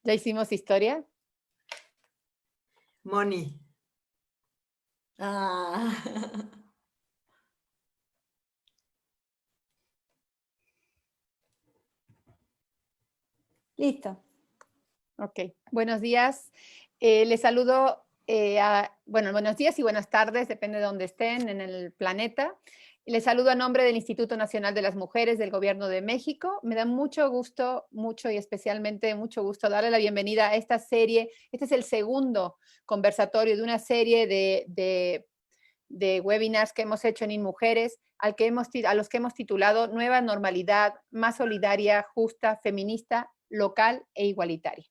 ¿Ya hicimos historia? Moni. Ah. Listo. Ok, buenos días. Les saludo, buenos días y buenas tardes, depende de dónde estén en el planeta. Les saludo a nombre del Instituto Nacional de las Mujeres del Gobierno de México. Me da mucho gusto, mucho y especialmente mucho gusto darle la bienvenida a esta serie. Este es el segundo conversatorio de una serie de webinars que hemos hecho en InMujeres, a los que hemos titulado Nueva Normalidad, más solidaria, justa, feminista, local e igualitaria.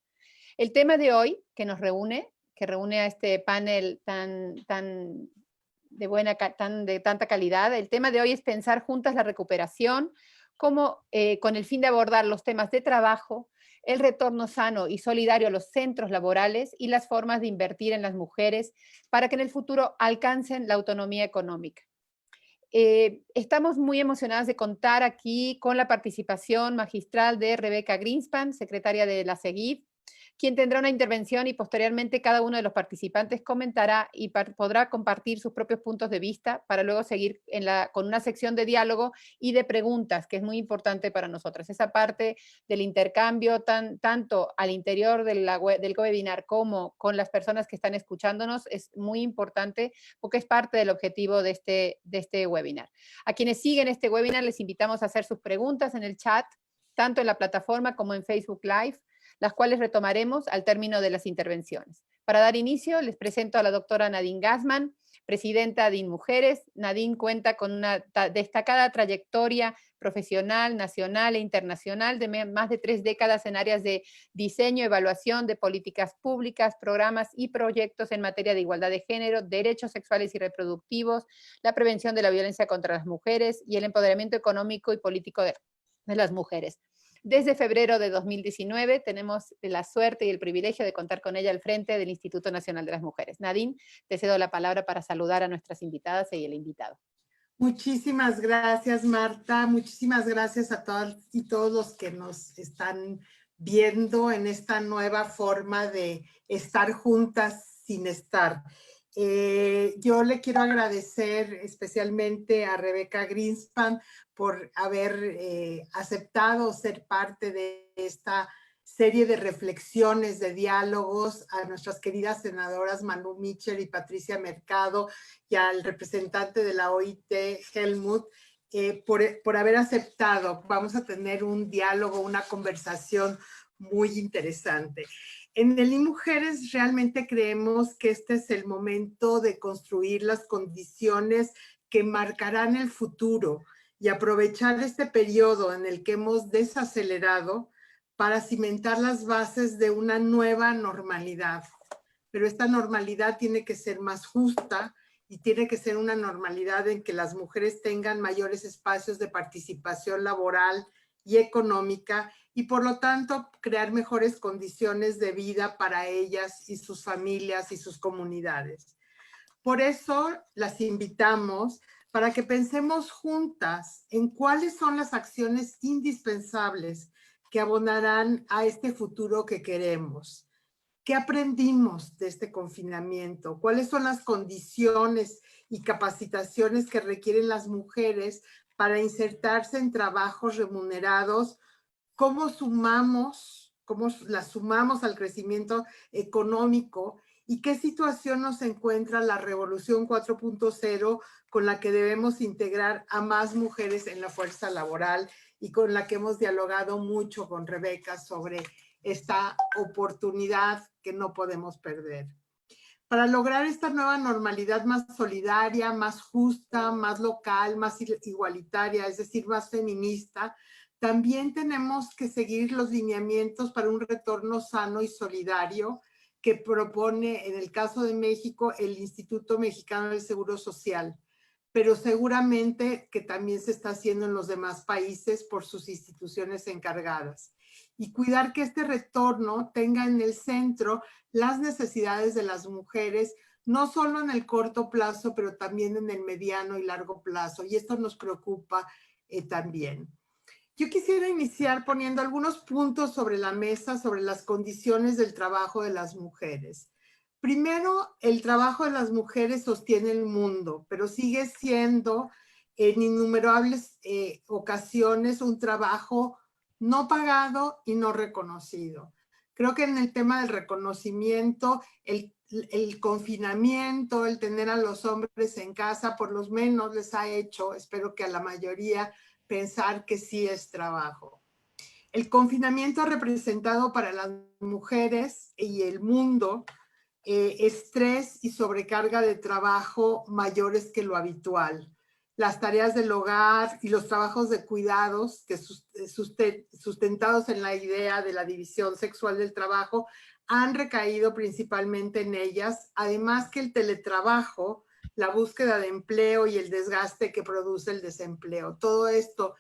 El tema de hoy que nos reúne, que reúne a este panel tan de tanta calidad, el tema de hoy es pensar juntas la recuperación, como con el fin de abordar los temas de trabajo, el retorno sano y solidario a los centros laborales y las formas de invertir en las mujeres para que en el futuro alcancen la autonomía económica. Estamos muy emocionadas de contar aquí con la participación magistral de Rebeca Greenspan, secretaria de la SEGIF, quien tendrá una intervención y posteriormente cada uno de los participantes comentará y podrá compartir sus propios puntos de vista para luego seguir con una sección de diálogo y de preguntas, que es muy importante para nosotras. Esa parte del intercambio, tanto al interior del webinar como con las personas que están escuchándonos, es muy importante porque es parte del objetivo de este webinar. A quienes siguen este webinar les invitamos a hacer sus preguntas en el chat, tanto en la plataforma como en Facebook Live, las cuales retomaremos al término de las intervenciones. Para dar inicio, les presento a la doctora Nadine Gassman, presidenta de InMujeres. Nadine cuenta con una destacada trayectoria profesional, nacional e internacional de más de 3 décadas en áreas de diseño, evaluación de políticas públicas, programas y proyectos en materia de igualdad de género, derechos sexuales y reproductivos, la prevención de la violencia contra las mujeres y el empoderamiento económico y político de las mujeres. Desde febrero de 2019 tenemos la suerte y el privilegio de contar con ella al frente del Instituto Nacional de las Mujeres. Nadine, te cedo la palabra para saludar a nuestras invitadas y el invitado. Muchísimas gracias, Marta. Muchísimas gracias a todas y todos los que nos están viendo en esta nueva forma de estar juntas sin estar. Yo le quiero agradecer especialmente a Rebeca Greenspan por haber aceptado ser parte de esta serie de reflexiones, de diálogos, a nuestras queridas senadoras Manu Mitchell y Patricia Mercado y al representante de la OIT, Helmut, por haber aceptado. Vamos a tener un diálogo, una conversación muy interesante. En el InMujeres realmente creemos que este es el momento de construir las condiciones que marcarán el futuro y aprovechar este periodo en el que hemos desacelerado para cimentar las bases de una nueva normalidad. Pero esta normalidad tiene que ser más justa y tiene que ser una normalidad en que las mujeres tengan mayores espacios de participación laboral y económica y por lo tanto crear mejores condiciones de vida para ellas y sus familias y sus comunidades. Por eso las invitamos para que pensemos juntas en cuáles son las acciones indispensables que abonarán a este futuro que queremos. ¿Qué aprendimos de este confinamiento? ¿Cuáles son las condiciones y capacitaciones que requieren las mujeres para insertarse en trabajos remunerados? ¿Cómo las sumamos al crecimiento económico? ¿Y qué situación nos encuentra la Revolución 4.0 con la que debemos integrar a más mujeres en la fuerza laboral y con la que hemos dialogado mucho con Rebeca sobre esta oportunidad que no podemos perder? Para lograr esta nueva normalidad más solidaria, más justa, más local, más igualitaria, es decir, más feminista, también tenemos que seguir los lineamientos para un retorno sano y solidario que propone, en el caso de México, el Instituto Mexicano del Seguro Social, pero seguramente que también se está haciendo en los demás países por sus instituciones encargadas. Y cuidar que este retorno tenga en el centro las necesidades de las mujeres, no solo en el corto plazo, pero también en el mediano y largo plazo. Y esto nos preocupa también. Yo quisiera iniciar poniendo algunos puntos sobre la mesa sobre las condiciones del trabajo de las mujeres. Primero, el trabajo de las mujeres sostiene el mundo, pero sigue siendo en innumerables ocasiones un trabajo no pagado y no reconocido. Creo que en el tema del reconocimiento, el confinamiento, el tener a los hombres en casa, por lo menos les ha hecho, espero que a la mayoría, pensar que sí es trabajo. El confinamiento ha representado para las mujeres y el mundo estrés y sobrecarga de trabajo mayores que lo habitual. Las tareas del hogar y los trabajos de cuidados, que sustentados en la idea de la división sexual del trabajo, han recaído principalmente en ellas, además que el teletrabajo, la búsqueda de empleo y el desgaste que produce el desempleo. Todo esto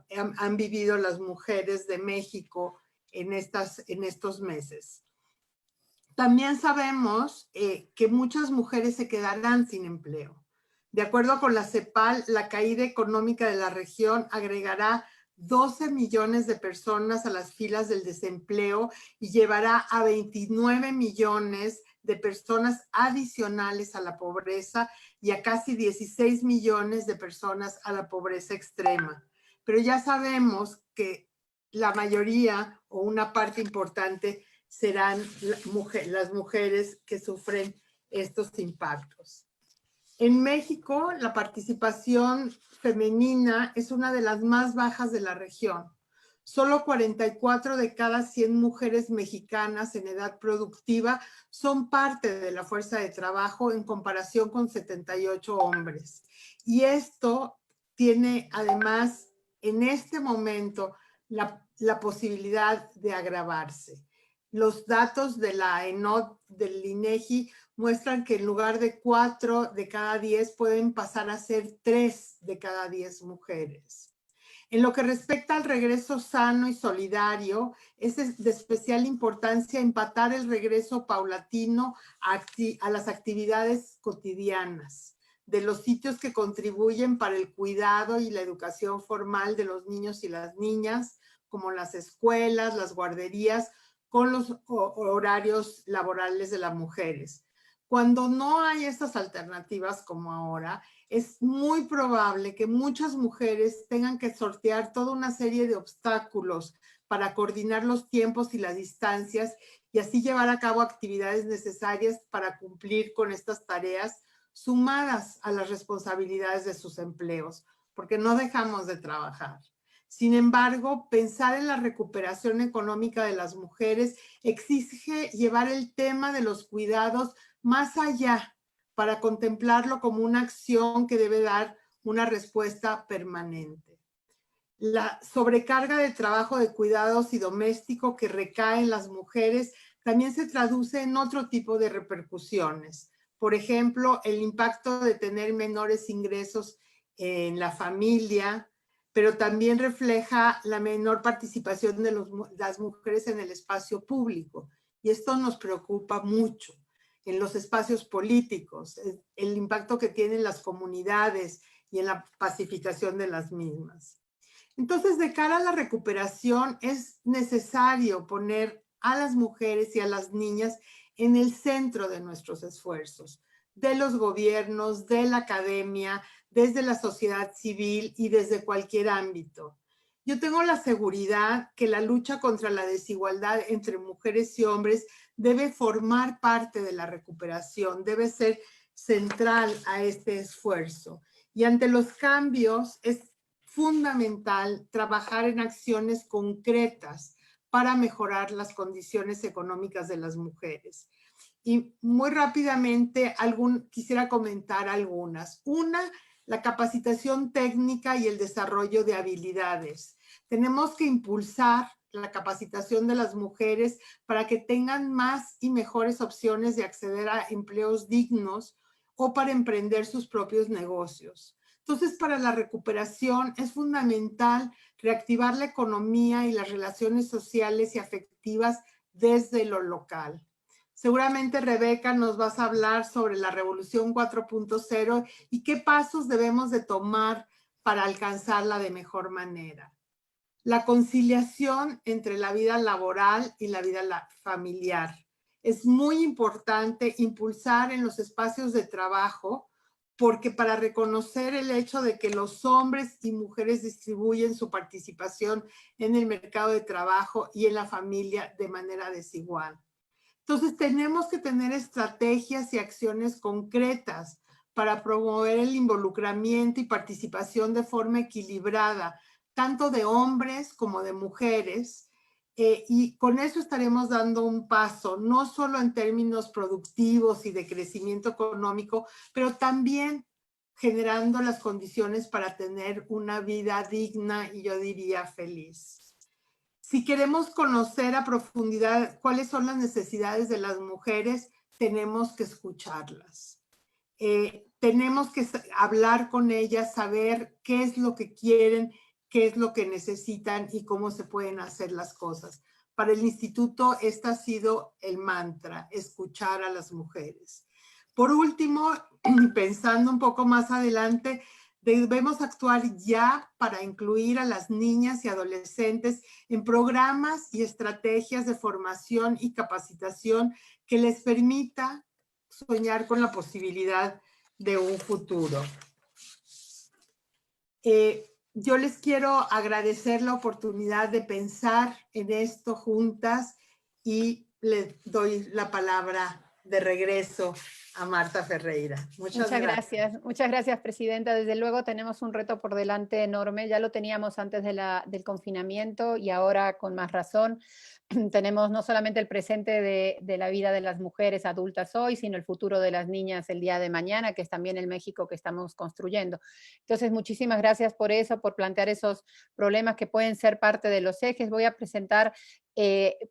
han vivido las mujeres de México en estos meses. También sabemos que muchas mujeres se quedarán sin empleo. De acuerdo con la CEPAL, la caída económica de la región agregará 12 millones de personas a las filas del desempleo y llevará a 29 millones de personas adicionales a la pobreza y a casi 16 millones de personas a la pobreza extrema. Pero ya sabemos que la mayoría o una parte importante serán las mujeres que sufren estos impactos. En México, la participación femenina es una de las más bajas de la región. Solo 44 de cada 100 mujeres mexicanas en edad productiva son parte de la fuerza de trabajo en comparación con 78 hombres. Y esto tiene además en este momento la posibilidad de agravarse. Los datos de la ENOT, del INEGI, muestran que en lugar de 4 de cada 10 pueden pasar a ser 3 de cada 10 mujeres. En lo que respecta al regreso sano y solidario, es de especial importancia empatar el regreso paulatino a las actividades cotidianas, de los sitios que contribuyen para el cuidado y la educación formal de los niños y las niñas, como las escuelas, las guarderías, con los horarios laborales de las mujeres. Cuando no hay estas alternativas como ahora, es muy probable que muchas mujeres tengan que sortear toda una serie de obstáculos para coordinar los tiempos y las distancias y así llevar a cabo actividades necesarias para cumplir con estas tareas sumadas a las responsabilidades de sus empleos, porque no dejamos de trabajar. Sin embargo, pensar en la recuperación económica de las mujeres exige llevar el tema de los cuidados más allá para contemplarlo como una acción que debe dar una respuesta permanente. La sobrecarga de trabajo de cuidados y doméstico que recae en las mujeres también se traduce en otro tipo de repercusiones. Por ejemplo, el impacto de tener menores ingresos en la familia, pero también refleja la menor participación de las mujeres en el espacio público. Y esto nos preocupa mucho en los espacios políticos, el impacto que tienen las comunidades y en la pacificación de las mismas. Entonces, de cara a la recuperación, es necesario poner a las mujeres y a las niñas en el centro de nuestros esfuerzos, de los gobiernos, de la academia, desde la sociedad civil y desde cualquier ámbito. Yo tengo la seguridad que la lucha contra la desigualdad entre mujeres y hombres debe formar parte de la recuperación, debe ser central a este esfuerzo. Y ante los cambios es fundamental trabajar en acciones concretas para mejorar las condiciones económicas de las mujeres. Y muy rápidamente quisiera comentar algunas. Una, la capacitación técnica y el desarrollo de habilidades. Tenemos que impulsar la capacitación de las mujeres para que tengan más y mejores opciones de acceder a empleos dignos o para emprender sus propios negocios. Entonces, para la recuperación es fundamental reactivar la economía y las relaciones sociales y afectivas desde lo local. Seguramente, Rebeca, nos vas a hablar sobre la Revolución 4.0 y qué pasos debemos de tomar para alcanzarla de mejor manera. La conciliación entre la vida laboral y la vida familiar. Es muy importante impulsar en los espacios de trabajo, porque para reconocer el hecho de que los hombres y mujeres distribuyen su participación en el mercado de trabajo y en la familia de manera desigual. Entonces tenemos que tener estrategias y acciones concretas para promover el involucramiento y participación de forma equilibrada, tanto de hombres como de mujeres, y con eso estaremos dando un paso, no solo en términos productivos y de crecimiento económico, pero también generando las condiciones para tener una vida digna y yo diría feliz. Si queremos conocer a profundidad cuáles son las necesidades de las mujeres, tenemos que escucharlas. Tenemos que hablar con ellas, saber qué es lo que quieren, qué es lo que necesitan y cómo se pueden hacer las cosas. Para el instituto, este ha sido el mantra, escuchar a las mujeres. Por último, pensando un poco más adelante, debemos actuar ya para incluir a las niñas y adolescentes en programas y estrategias de formación y capacitación que les permita soñar con la posibilidad de un futuro. Yo les quiero agradecer la oportunidad de pensar en esto juntas y les doy la palabra de regreso a Marta Ferreira. Muchas gracias. Muchas gracias, Presidenta. Desde luego tenemos un reto por delante enorme. Ya lo teníamos antes del confinamiento y ahora con más razón. Tenemos no solamente el presente de la vida de las mujeres adultas hoy, sino el futuro de las niñas el día de mañana, que es también el México que estamos construyendo. Entonces, muchísimas gracias por eso, por plantear esos problemas que pueden ser parte de los ejes. Voy a presentar,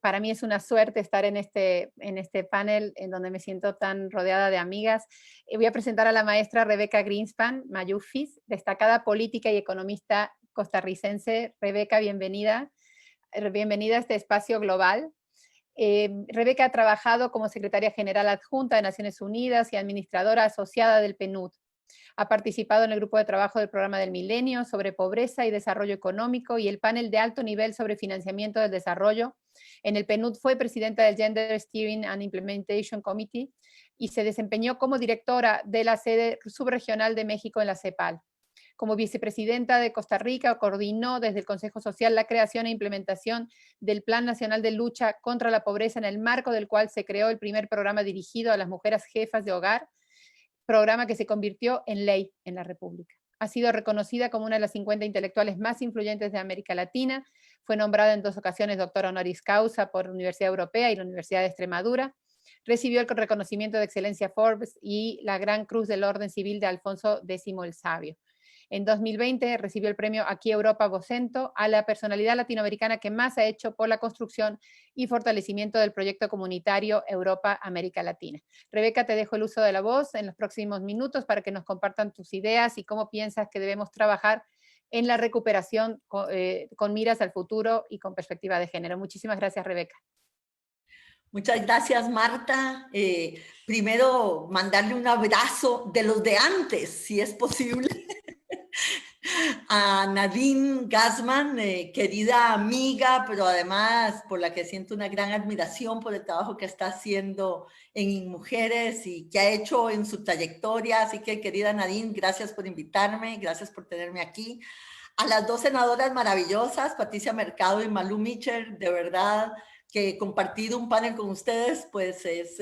para mí es una suerte estar en este panel en donde me siento tan rodeada de amigas. Voy a presentar a la maestra Rebeca Greenspan Mayufis, destacada política y economista costarricense. Rebeca, bienvenida. Bienvenida a este espacio global. Rebeca ha trabajado como secretaria general adjunta de Naciones Unidas y administradora asociada del PNUD. Ha participado en el grupo de trabajo del Programa del Milenio sobre pobreza y desarrollo económico y el panel de alto nivel sobre financiamiento del desarrollo. En el PNUD fue presidenta del Gender Steering and Implementation Committee y se desempeñó como directora de la sede subregional de México en la CEPAL. Como vicepresidenta de Costa Rica, coordinó desde el Consejo Social la creación e implementación del Plan Nacional de Lucha contra la Pobreza, en el marco del cual se creó el primer programa dirigido a las mujeres jefas de hogar, programa que se convirtió en ley en la República. Ha sido reconocida como una de las 50 intelectuales más influyentes de América Latina. Fue nombrada en 2 ocasiones doctora honoris causa por la Universidad Europea y la Universidad de Extremadura. Recibió el reconocimiento de excelencia Forbes y la Gran Cruz del Orden Civil de Alfonso X el Sabio. En 2020 recibió el premio Aquí Europa Vocento a la personalidad latinoamericana que más ha hecho por la construcción y fortalecimiento del proyecto comunitario Europa-América Latina. Rebeca, te dejo el uso de la voz en los próximos minutos para que nos compartan tus ideas y cómo piensas que debemos trabajar en la recuperación con miras al futuro y con perspectiva de género. Muchísimas gracias, Rebeca. Muchas gracias, Marta. Primero, mandarle un abrazo de los de antes, si es posible. A Nadine Gassman, querida amiga, pero además por la que siento una gran admiración por el trabajo que está haciendo en Mujeres y que ha hecho en su trayectoria. Así que, querida Nadine, gracias por invitarme, gracias por tenerme aquí. A las 2 senadoras maravillosas, Patricia Mercado y Malú Mitchell, de verdad que compartir un panel con ustedes, pues es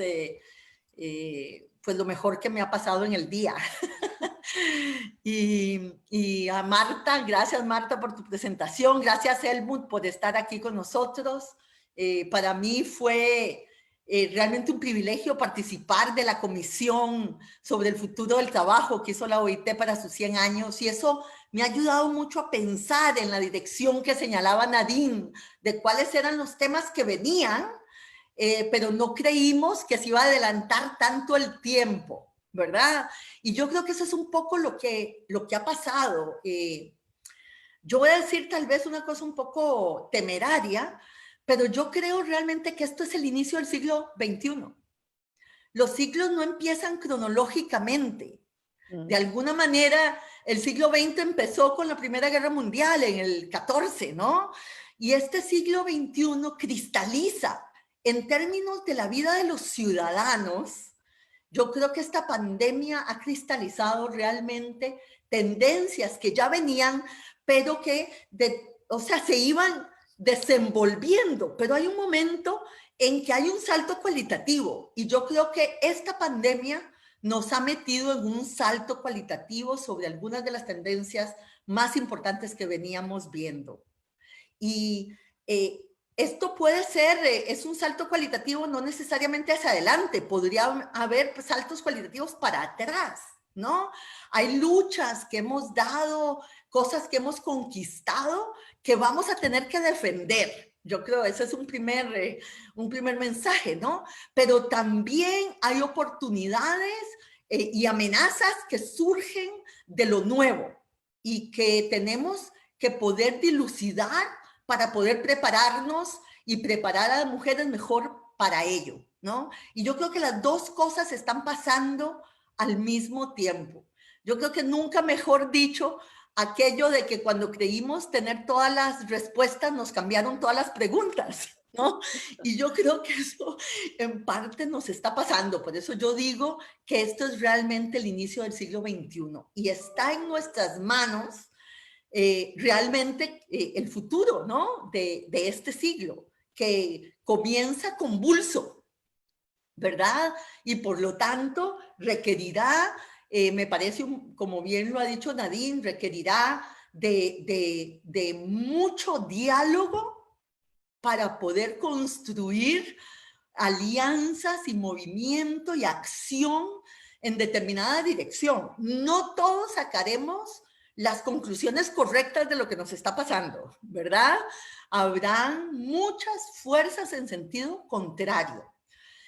pues lo mejor que me ha pasado en el día. Y a Marta, gracias Marta por tu presentación, gracias Helmut por estar aquí con nosotros. Para mí fue realmente un privilegio participar de la comisión sobre el futuro del trabajo que hizo la OIT para sus 100 años y eso me ha ayudado mucho a pensar en la dirección que señalaba Nadine, de cuáles eran los temas que venían, pero no creímos que se iba a adelantar tanto el tiempo. ¿Verdad? Y yo creo que eso es un poco lo que ha pasado. Yo voy a decir tal vez una cosa un poco temeraria, pero yo creo realmente que esto es el inicio del siglo XXI. Los siglos no empiezan cronológicamente. De alguna manera, el siglo XX empezó con la Primera Guerra Mundial en el 14, ¿no? Y este siglo XXI cristaliza en términos de la vida de los ciudadanos. Yo creo que esta pandemia ha cristalizado realmente tendencias que ya venían, pero que, se iban desenvolviendo. Pero hay un momento en que hay un salto cualitativo. Y yo creo que esta pandemia nos ha metido en un salto cualitativo sobre algunas de las tendencias más importantes que veníamos viendo. Y esto puede ser, es un salto cualitativo no necesariamente hacia adelante, podría haber saltos cualitativos para atrás, ¿no? Hay luchas que hemos dado, cosas que hemos conquistado que vamos a tener que defender. Yo creo ese es un primer mensaje, ¿no? Pero también hay oportunidades y amenazas que surgen de lo nuevo y que tenemos que poder dilucidar para poder prepararnos y preparar a las mujeres mejor para ello, ¿no? Y yo creo que las dos cosas están pasando al mismo tiempo. Yo creo que nunca mejor dicho aquello de que cuando creímos tener todas las respuestas nos cambiaron todas las preguntas, ¿no? Y yo creo que eso en parte nos está pasando. Por eso yo digo que esto es realmente el inicio del siglo XXI y está en nuestras manos realmente el futuro, ¿no? de este siglo, que comienza convulso, ¿verdad? Y por lo tanto requerirá, me parece, como bien lo ha dicho Nadine, requerirá de mucho diálogo para poder construir alianzas y movimiento y acción en determinada dirección. No todos sacaremos las conclusiones correctas de lo que nos está pasando, ¿verdad? Habrán muchas fuerzas en sentido contrario.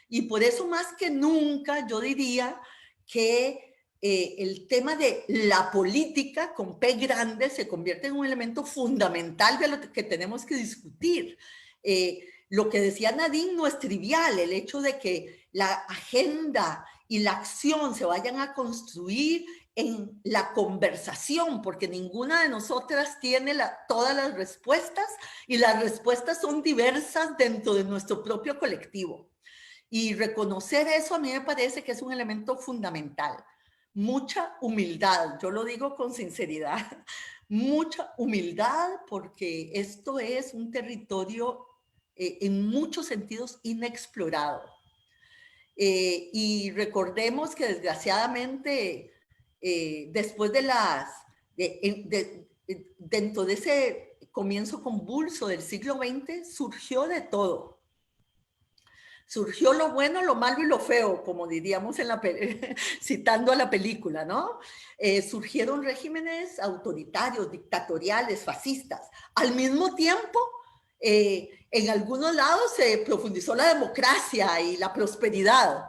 Y por eso más que nunca yo diría que el tema de la política con P grande se convierte en un elemento fundamental de lo que tenemos que discutir. Lo que decía Nadine no es trivial, el hecho de que la agenda y la acción se vayan a construir en la conversación, porque ninguna de nosotras tiene todas las respuestas y las respuestas son diversas dentro de nuestro propio colectivo. Y reconocer eso a mí me parece que es un elemento fundamental. Mucha humildad, yo lo digo con sinceridad, mucha humildad porque esto es un territorio en muchos sentidos inexplorado. Y recordemos que desgraciadamente después dentro de ese comienzo convulso del siglo XX surgió de todo. Surgió lo bueno, lo malo y lo feo, como diríamos citando a la película, ¿no? Surgieron regímenes autoritarios, dictatoriales, fascistas. Al mismo tiempo, en algunos lados se profundizó la democracia y la prosperidad,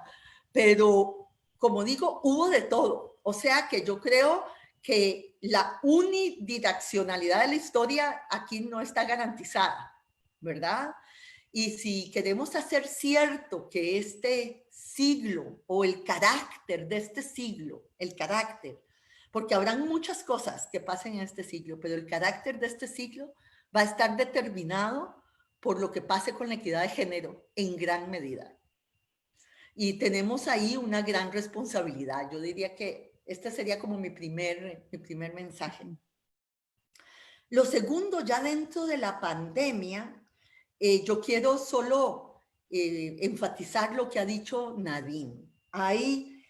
pero como digo, hubo de todo. O sea que yo creo que la unidireccionalidad de la historia aquí no está garantizada, ¿verdad? Y si queremos hacer cierto que este siglo o el carácter de este siglo, el carácter, porque habrán muchas cosas que pasen en este siglo, pero el carácter de este siglo va a estar determinado por lo que pase con la equidad de género en gran medida. Y tenemos ahí una gran responsabilidad. Yo diría que este sería como mi primer mensaje. Lo segundo, ya dentro de la pandemia, yo quiero solo enfatizar lo que ha dicho Nadine. Hay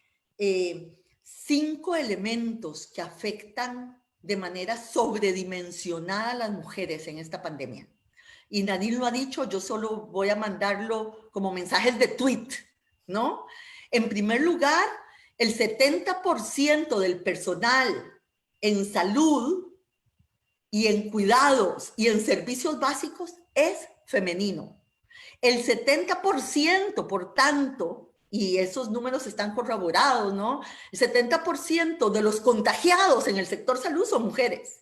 5 elementos que afectan de manera sobredimensionada a las mujeres en esta pandemia. Y Nadine lo ha dicho, yo solo voy a mandarlo como mensajes de tweet, ¿no? En primer lugar, el 70% del personal en salud y en cuidados y en servicios básicos es femenino. El 70%, por tanto, y esos números están corroborados, ¿no? El 70% de los contagiados en el sector salud son mujeres,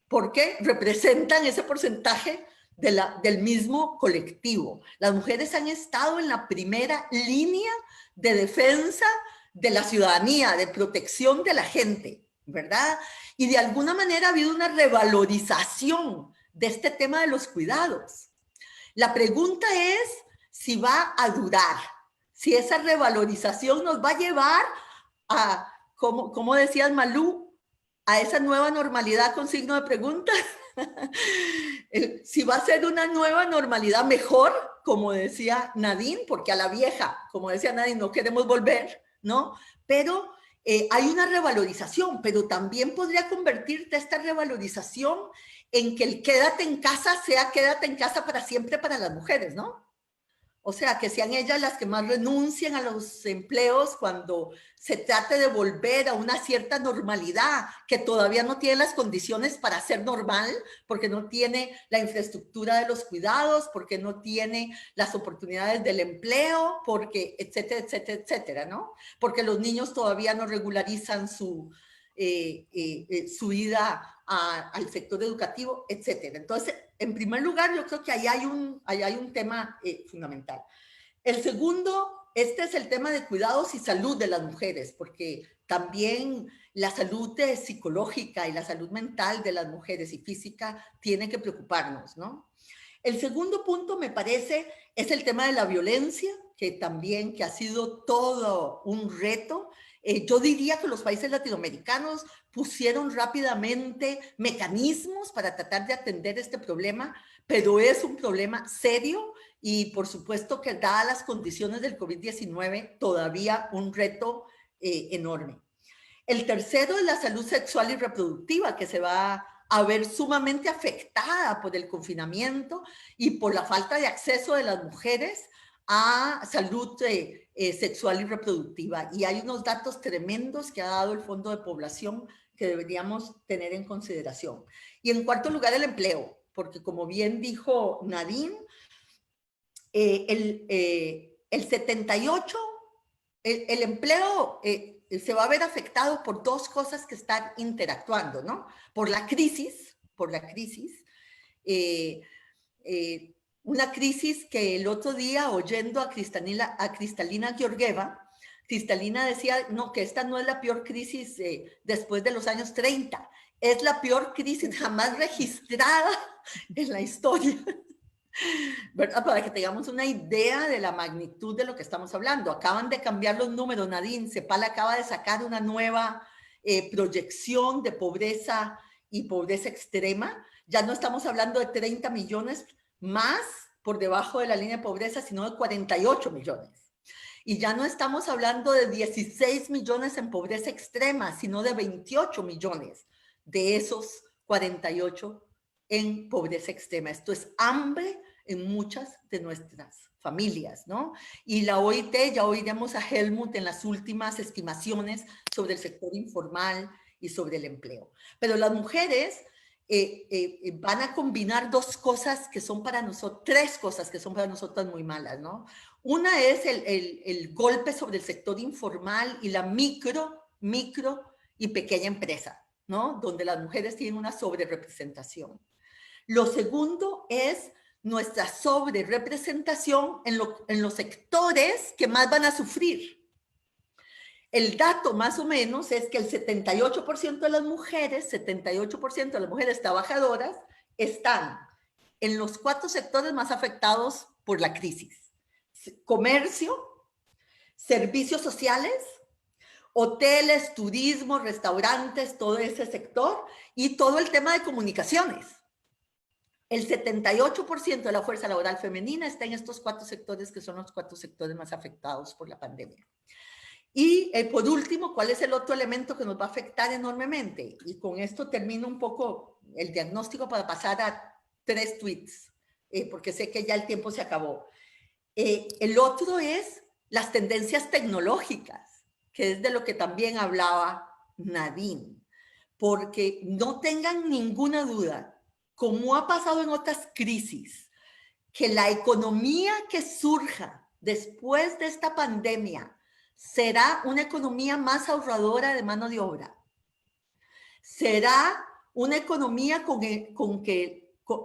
porque representan ese porcentaje del mismo colectivo. Las mujeres han estado en la primera línea de defensa de la ciudadanía, de protección de la gente. ¿verdad? Y de alguna manera ha habido una revalorización de este tema de los cuidados. La pregunta es si va a durar, si esa revalorización nos va a llevar a, como decías Malú, a esa nueva normalidad con signo de pregunta. Si va a ser una nueva normalidad mejor, como decía Nadine, porque a la vieja, como decía Nadine, no queremos volver, ¿no? Pero hay una revalorización, pero también podría convertirte esta revalorización en que el quédate en casa sea quédate en casa para siempre para las mujeres, ¿no? O sea, que sean ellas las que más renuncien a los empleos cuando se trate de volver a una cierta normalidad que todavía no tiene las condiciones para ser normal, porque no tiene la infraestructura de los cuidados, porque no tiene las oportunidades del empleo, porque etcétera, etcétera, etcétera, ¿no? Porque los niños todavía no regularizan su ida al sector educativo, etcétera. Entonces, en primer lugar, yo creo que ahí hay un tema fundamental. El segundo, este es el tema de cuidados y salud de las mujeres, porque también la salud psicológica y la salud mental de las mujeres y física tiene que preocuparnos, ¿no? El segundo punto, me parece, es el tema de la violencia, que también que ha sido todo un reto. Yo diría que los países latinoamericanos pusieron rápidamente mecanismos para tratar de atender este problema, pero es un problema serio y por supuesto que dadas las condiciones del COVID-19, todavía un reto enorme. El tercero es la salud sexual y reproductiva, que se va a ver sumamente afectada por el confinamiento y por la falta de acceso de las mujeres a salud sexual y reproductiva. Y hay unos datos tremendos que ha dado el Fondo de Población que deberíamos tener en consideración. Y en cuarto lugar, el empleo, porque como bien dijo Nadine, el 78, el empleo se va a ver afectado por dos cosas que están interactuando, ¿no? Por la crisis, una crisis que el otro día, oyendo a Cristalina Georgieva, Cristalina decía, no, que esta no es la peor crisis después de los años 30, es la peor crisis jamás registrada en la historia, ¿verdad? Para que tengamos una idea de la magnitud de lo que estamos hablando. Acaban de cambiar los números, Nadine, CEPAL acaba de sacar una nueva proyección de pobreza y pobreza extrema. Ya no estamos hablando de 30 millones más por debajo de la línea de pobreza, sino de 48 millones. Y ya no estamos hablando de 16 millones en pobreza extrema, sino de 28 millones de esos 48 en pobreza extrema. Esto es hambre en muchas de nuestras familias, ¿no? Y la OIT, ya oiremos a Helmut en las últimas estimaciones sobre el sector informal y sobre el empleo. Pero las mujeres van a combinar dos cosas que son para nosotros, tres cosas que son para nosotras muy malas, ¿no? Una es el golpe sobre el sector informal y la micro y pequeña empresa, ¿no? Donde las mujeres tienen una sobrerepresentación. Lo segundo es nuestra sobrerepresentación en los sectores que más van a sufrir. El dato más o menos es que el 78% de las mujeres, 78% de las mujeres trabajadoras están en los 4 sectores más afectados por la crisis. Comercio, servicios sociales, hoteles, turismo, restaurantes, todo ese sector y todo el tema de comunicaciones. El 78% de la fuerza laboral femenina está en estos 4 sectores que son los 4 sectores más afectados por la pandemia. Y por último, ¿cuál es el otro elemento que nos va a afectar enormemente? Y con esto termino un poco el diagnóstico para pasar a 3 tweets, porque sé que ya el tiempo se acabó. El otro es las tendencias tecnológicas, que es de lo que también hablaba Nadine, porque no tengan ninguna duda, como ha pasado en otras crisis, que la economía que surja después de esta pandemia será una economía más ahorradora de mano de obra. Será una economía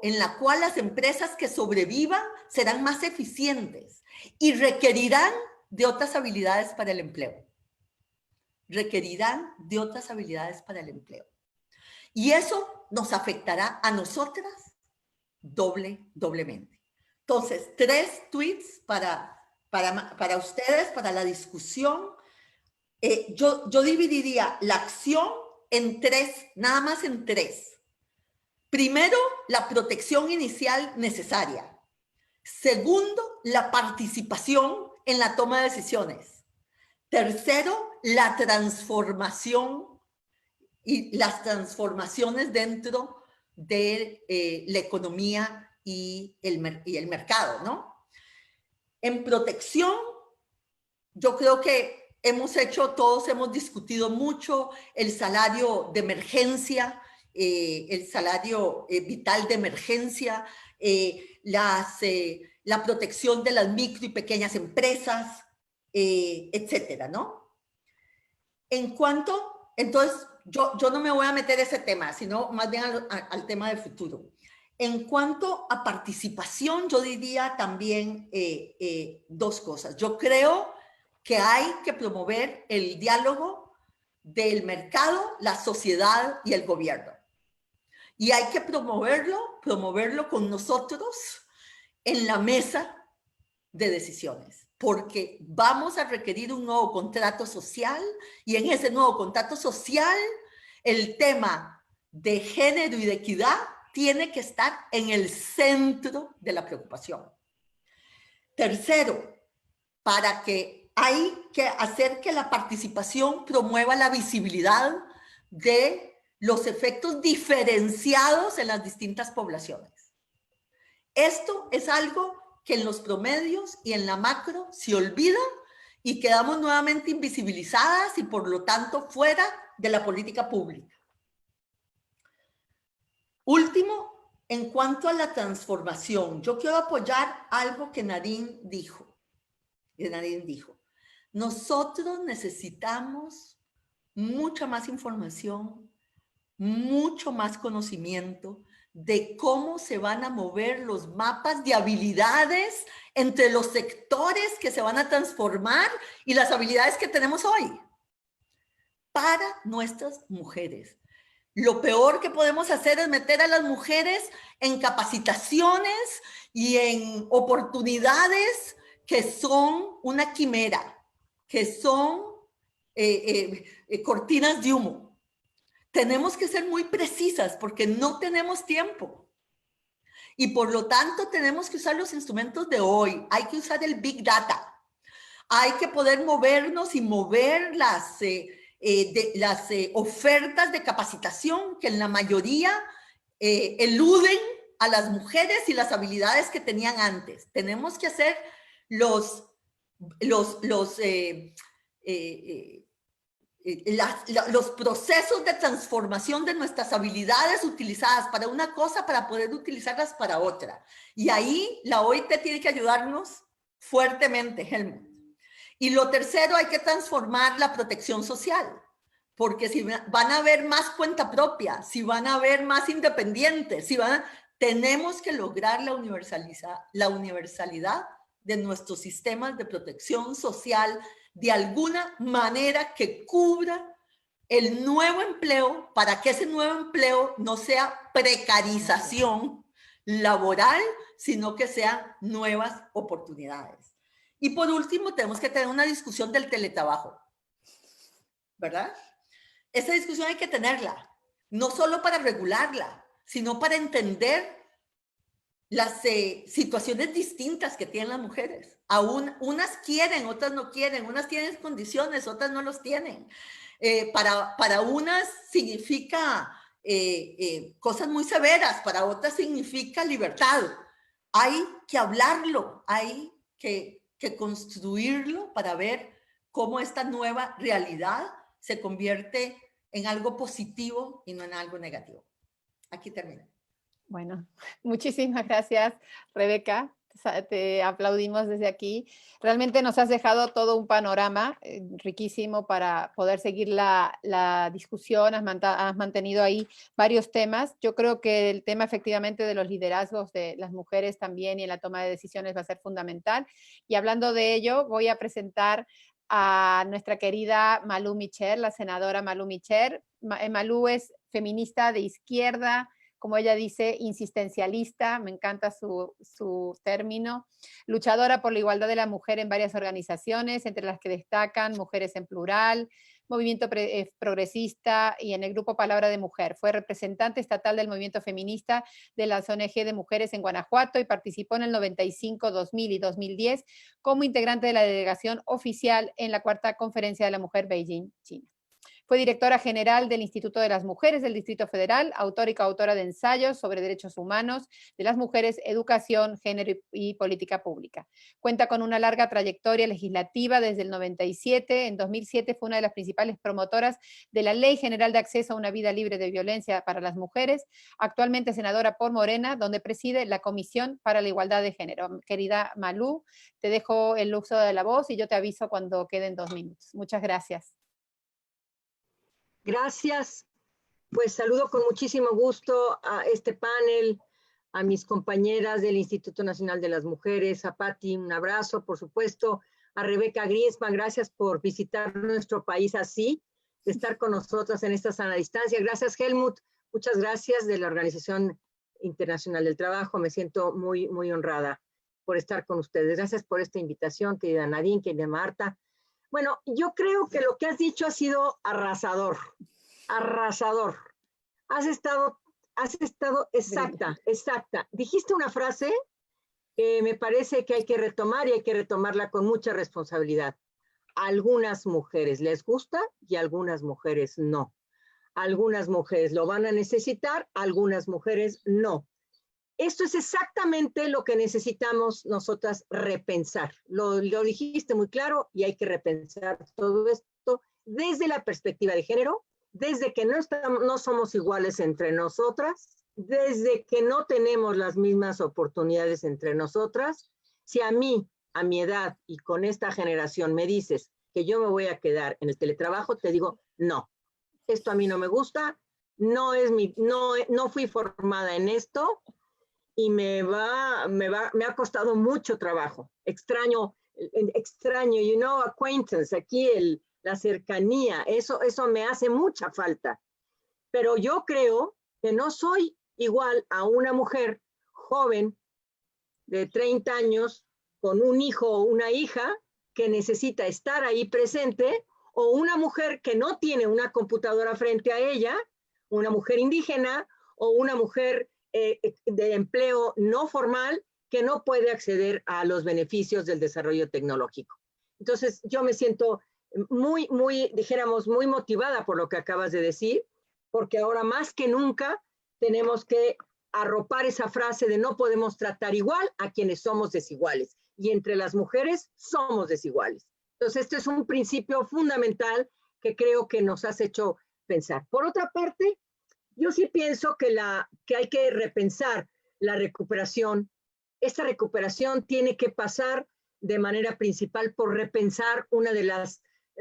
en la cual las empresas que sobrevivan serán más eficientes y requerirán de otras habilidades para el empleo. requerirán de otras habilidades para el empleo. Y eso nos afectará a nosotras doblemente. Entonces, 3 tweets para ustedes, para la discusión. Yo dividiría la acción en 3, nada más en 3. Primero, la protección inicial necesaria. Segundo, la participación en la toma de decisiones. Tercero, la transformación y las transformaciones dentro de la economía y el mercado, ¿no? En protección, yo creo que todos hemos discutido mucho el salario de emergencia, el salario vital de emergencia, la protección de las micro y pequeñas empresas, etcétera, ¿no? Entonces, yo no me voy a meter ese tema, sino más bien al tema del futuro. En cuanto a participación, yo diría también 2 cosas. Yo creo que hay que promover el diálogo del mercado, la sociedad y el gobierno. Y hay que promoverlo con nosotros en la mesa de decisiones, porque vamos a requerir un nuevo contrato social y en ese nuevo contrato social el tema de género y de equidad tiene que estar en el centro de la preocupación. Tercero, hay que hacer que la participación promueva la visibilidad de los efectos diferenciados en las distintas poblaciones. Esto es algo que en los promedios y en la macro se olvida y quedamos nuevamente invisibilizadas y por lo tanto fuera de la política pública. Último, en cuanto a la transformación, yo quiero apoyar algo que Nadine dijo. Nosotros necesitamos mucha más información, mucho más conocimiento de cómo se van a mover los mapas de habilidades entre los sectores que se van a transformar y las habilidades que tenemos hoy para nuestras mujeres. Lo peor que podemos hacer es meter a las mujeres en capacitaciones y en oportunidades que son una quimera, que son cortinas de humo. Tenemos que ser muy precisas porque no tenemos tiempo. Y por lo tanto tenemos que usar los instrumentos de hoy. Hay que usar el Big Data. Hay que poder movernos y mover las ofertas de capacitación que en la mayoría eluden a las mujeres y las habilidades que tenían antes. Tenemos que hacer los procesos de transformación de nuestras habilidades utilizadas para una cosa para poder utilizarlas para otra. Y ahí la OIT tiene que ayudarnos fuertemente, Helmut. Y lo tercero, hay que transformar la protección social, porque si van a haber más cuenta propia, si van a haber más independientes, tenemos que lograr la universalidad de nuestros sistemas de protección social de alguna manera que cubra el nuevo empleo para que ese nuevo empleo no sea precarización laboral, sino que sean nuevas oportunidades. Y por último, tenemos que tener una discusión del teletrabajo, ¿verdad? Esa discusión hay que tenerla, no solo para regularla, sino para entender las situaciones distintas que tienen las mujeres. Unas quieren, otras no quieren, unas tienen condiciones, otras no los tienen. Para unas significa cosas muy severas, para otras significa libertad. Hay que hablarlo, hay que construirlo para ver cómo esta nueva realidad se convierte en algo positivo y no en algo negativo. Aquí termino. Bueno, muchísimas gracias, Rebeca. Te aplaudimos desde aquí. Realmente nos has dejado todo un panorama riquísimo para poder seguir la discusión. Has mantenido ahí varios temas. Yo creo que el tema efectivamente de los liderazgos de las mujeres también y en la toma de decisiones va a ser fundamental. Y hablando de ello, voy a presentar a nuestra querida Malú Micher, la senadora Malú Micher. Malú es feminista de izquierda, como ella dice, insistencialista, me encanta su término, luchadora por la igualdad de la mujer en varias organizaciones, entre las que destacan Mujeres en Plural, Movimiento Progresista y en el grupo Palabra de Mujer. Fue representante estatal del movimiento feminista de las ONG de mujeres en Guanajuato y participó en el 95, 2000 y 2010 como integrante de la delegación oficial en la Cuarta Conferencia de la Mujer Beijing, China. Fue directora general del Instituto de las Mujeres del Distrito Federal, autora y coautora de ensayos sobre derechos humanos de las mujeres, educación, género y política pública. Cuenta con una larga trayectoria legislativa desde el 97. En 2007 fue una de las principales promotoras de la Ley General de Acceso a una Vida Libre de Violencia para las Mujeres, actualmente senadora por Morena, donde preside la Comisión para la Igualdad de Género. Querida Malú, te dejo el uso de la voz y yo te aviso cuando queden 2 minutos. Muchas gracias. Gracias. Pues saludo con muchísimo gusto a este panel, a mis compañeras del Instituto Nacional de las Mujeres, a Patti, un abrazo, por supuesto, a Rebeca Griezmann, gracias por visitar nuestro país así, de estar con nosotras en esta sana distancia. Gracias, Helmut, muchas gracias de la Organización Internacional del Trabajo, me siento muy, muy honrada por estar con ustedes. Gracias por esta invitación, querida Nadine, querida Marta. Bueno, yo creo que lo que has dicho ha sido arrasador, arrasador. Has estado exacta. Dijiste una frase que me parece que hay que retomar y hay que retomarla con mucha responsabilidad. A algunas mujeres les gusta y a algunas mujeres no. Algunas mujeres lo van a necesitar, algunas mujeres no. Esto es exactamente lo que necesitamos nosotras repensar. Lo dijiste muy claro y hay que repensar todo esto desde la perspectiva de género, desde que no somos iguales entre nosotras, desde que no tenemos las mismas oportunidades entre nosotras. Si a mí, a mi edad y con esta generación me dices que yo me voy a quedar en el teletrabajo, te digo, no, esto a mí no me gusta, no fui formada en esto, y me ha costado mucho trabajo. Extraño, acquaintance, aquí la cercanía, eso me hace mucha falta. Pero yo creo que no soy igual a una mujer joven de 30 años con un hijo o una hija que necesita estar ahí presente, o una mujer que no tiene una computadora frente a ella, una mujer indígena o una mujer de empleo no formal que no puede acceder a los beneficios del desarrollo tecnológico. Entonces, yo me siento muy motivada por lo que acabas de decir, porque ahora más que nunca tenemos que arropar esa frase de no podemos tratar igual a quienes somos desiguales, y entre las mujeres somos desiguales. Entonces, este es un principio fundamental que creo que nos has hecho pensar. Por otra parte, yo sí pienso que hay que repensar la recuperación. Esta recuperación tiene que pasar de manera principal por repensar una de las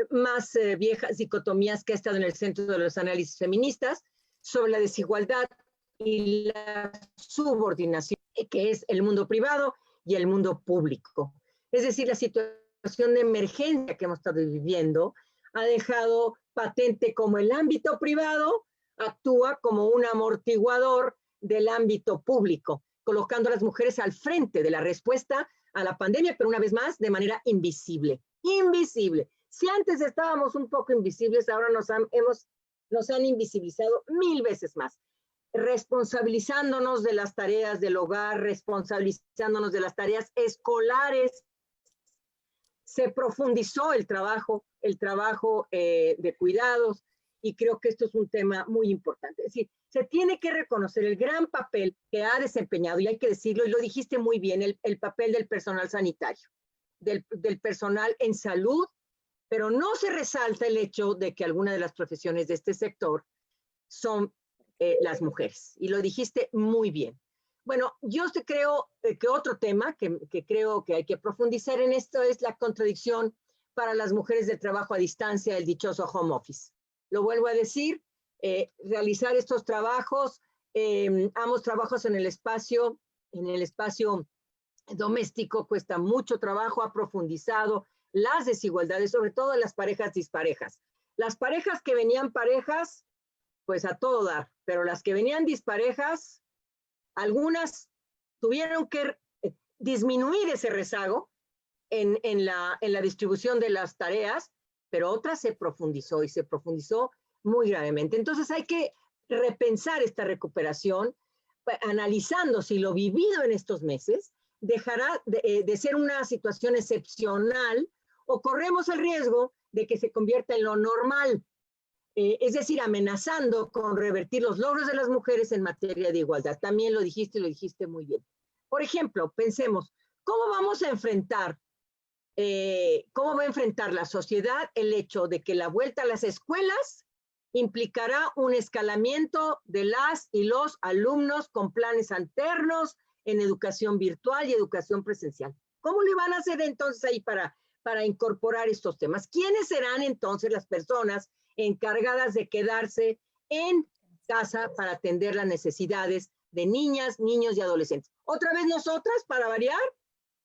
más viejas dicotomías que ha estado en el centro de los análisis feministas sobre la desigualdad y la subordinación, que es el mundo privado y el mundo público. Es decir, la situación de emergencia que hemos estado viviendo ha dejado patente como el ámbito privado actúa como un amortiguador del ámbito público, colocando a las mujeres al frente de la respuesta a la pandemia, pero una vez más de manera invisible. Invisible. Si antes estábamos un poco invisibles, ahora nos han invisibilizado 1000 veces más, responsabilizándonos de las tareas del hogar, responsabilizándonos de las tareas escolares. Se profundizó el trabajo de cuidados, y creo que esto es un tema muy importante. Es decir, se tiene que reconocer el gran papel que ha desempeñado, y hay que decirlo, y lo dijiste muy bien, el papel del personal sanitario, del personal en salud, pero no se resalta el hecho de que algunas de las profesiones de este sector son las mujeres, y lo dijiste muy bien. Bueno, yo creo que otro tema que creo que hay que profundizar en esto es la contradicción para las mujeres de trabajo a distancia, el dichoso home office. Lo vuelvo a decir, realizar estos trabajos, ambos trabajos en el espacio doméstico cuesta mucho trabajo, ha profundizado las desigualdades, sobre todo en las parejas disparejas. Las parejas que venían parejas, pues a todo dar, pero las que venían disparejas, algunas tuvieron que disminuir ese rezago en la distribución de las tareas, pero otras se profundizó y se profundizó muy gravemente. Entonces hay que repensar esta recuperación, analizando si lo vivido en estos meses dejará de ser una situación excepcional o corremos el riesgo de que se convierta en lo normal, es decir, amenazando con revertir los logros de las mujeres en materia de igualdad. También lo dijiste y lo dijiste muy bien. Por ejemplo, pensemos, ¿cómo vamos a enfrentar, cómo va a enfrentar la sociedad el hecho de que la vuelta a las escuelas implicará un escalamiento de las y los alumnos con planes alternos en educación virtual y educación presencial? ¿Cómo le van a hacer entonces ahí para incorporar estos temas? ¿Quiénes serán entonces las personas encargadas de quedarse en casa para atender las necesidades de niñas, niños y adolescentes? ¿Otra vez nosotras para variar?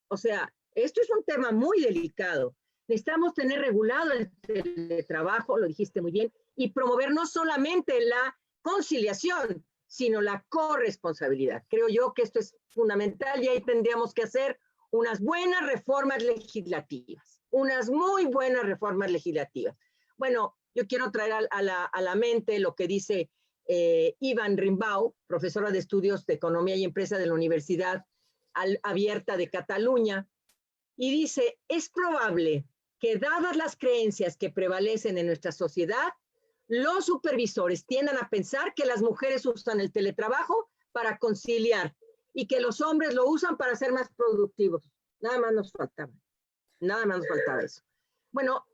O sea, esto es un tema muy delicado. Necesitamos tener regulado el teletrabajo, lo dijiste muy bien, y promover no solamente la conciliación, sino la corresponsabilidad. Creo yo que esto es fundamental y ahí tendríamos que hacer unas buenas reformas legislativas, unas muy buenas reformas legislativas. Bueno, yo quiero traer a la mente lo que dice Iván Rimbaud, profesora de Estudios de Economía y Empresa de la Universidad Abierta de Cataluña, y dice, es probable que dadas las creencias que prevalecen en nuestra sociedad, los supervisores tiendan a pensar que las mujeres usan el teletrabajo para conciliar y que los hombres lo usan para ser más productivos. Nada más nos faltaba eso. Bueno,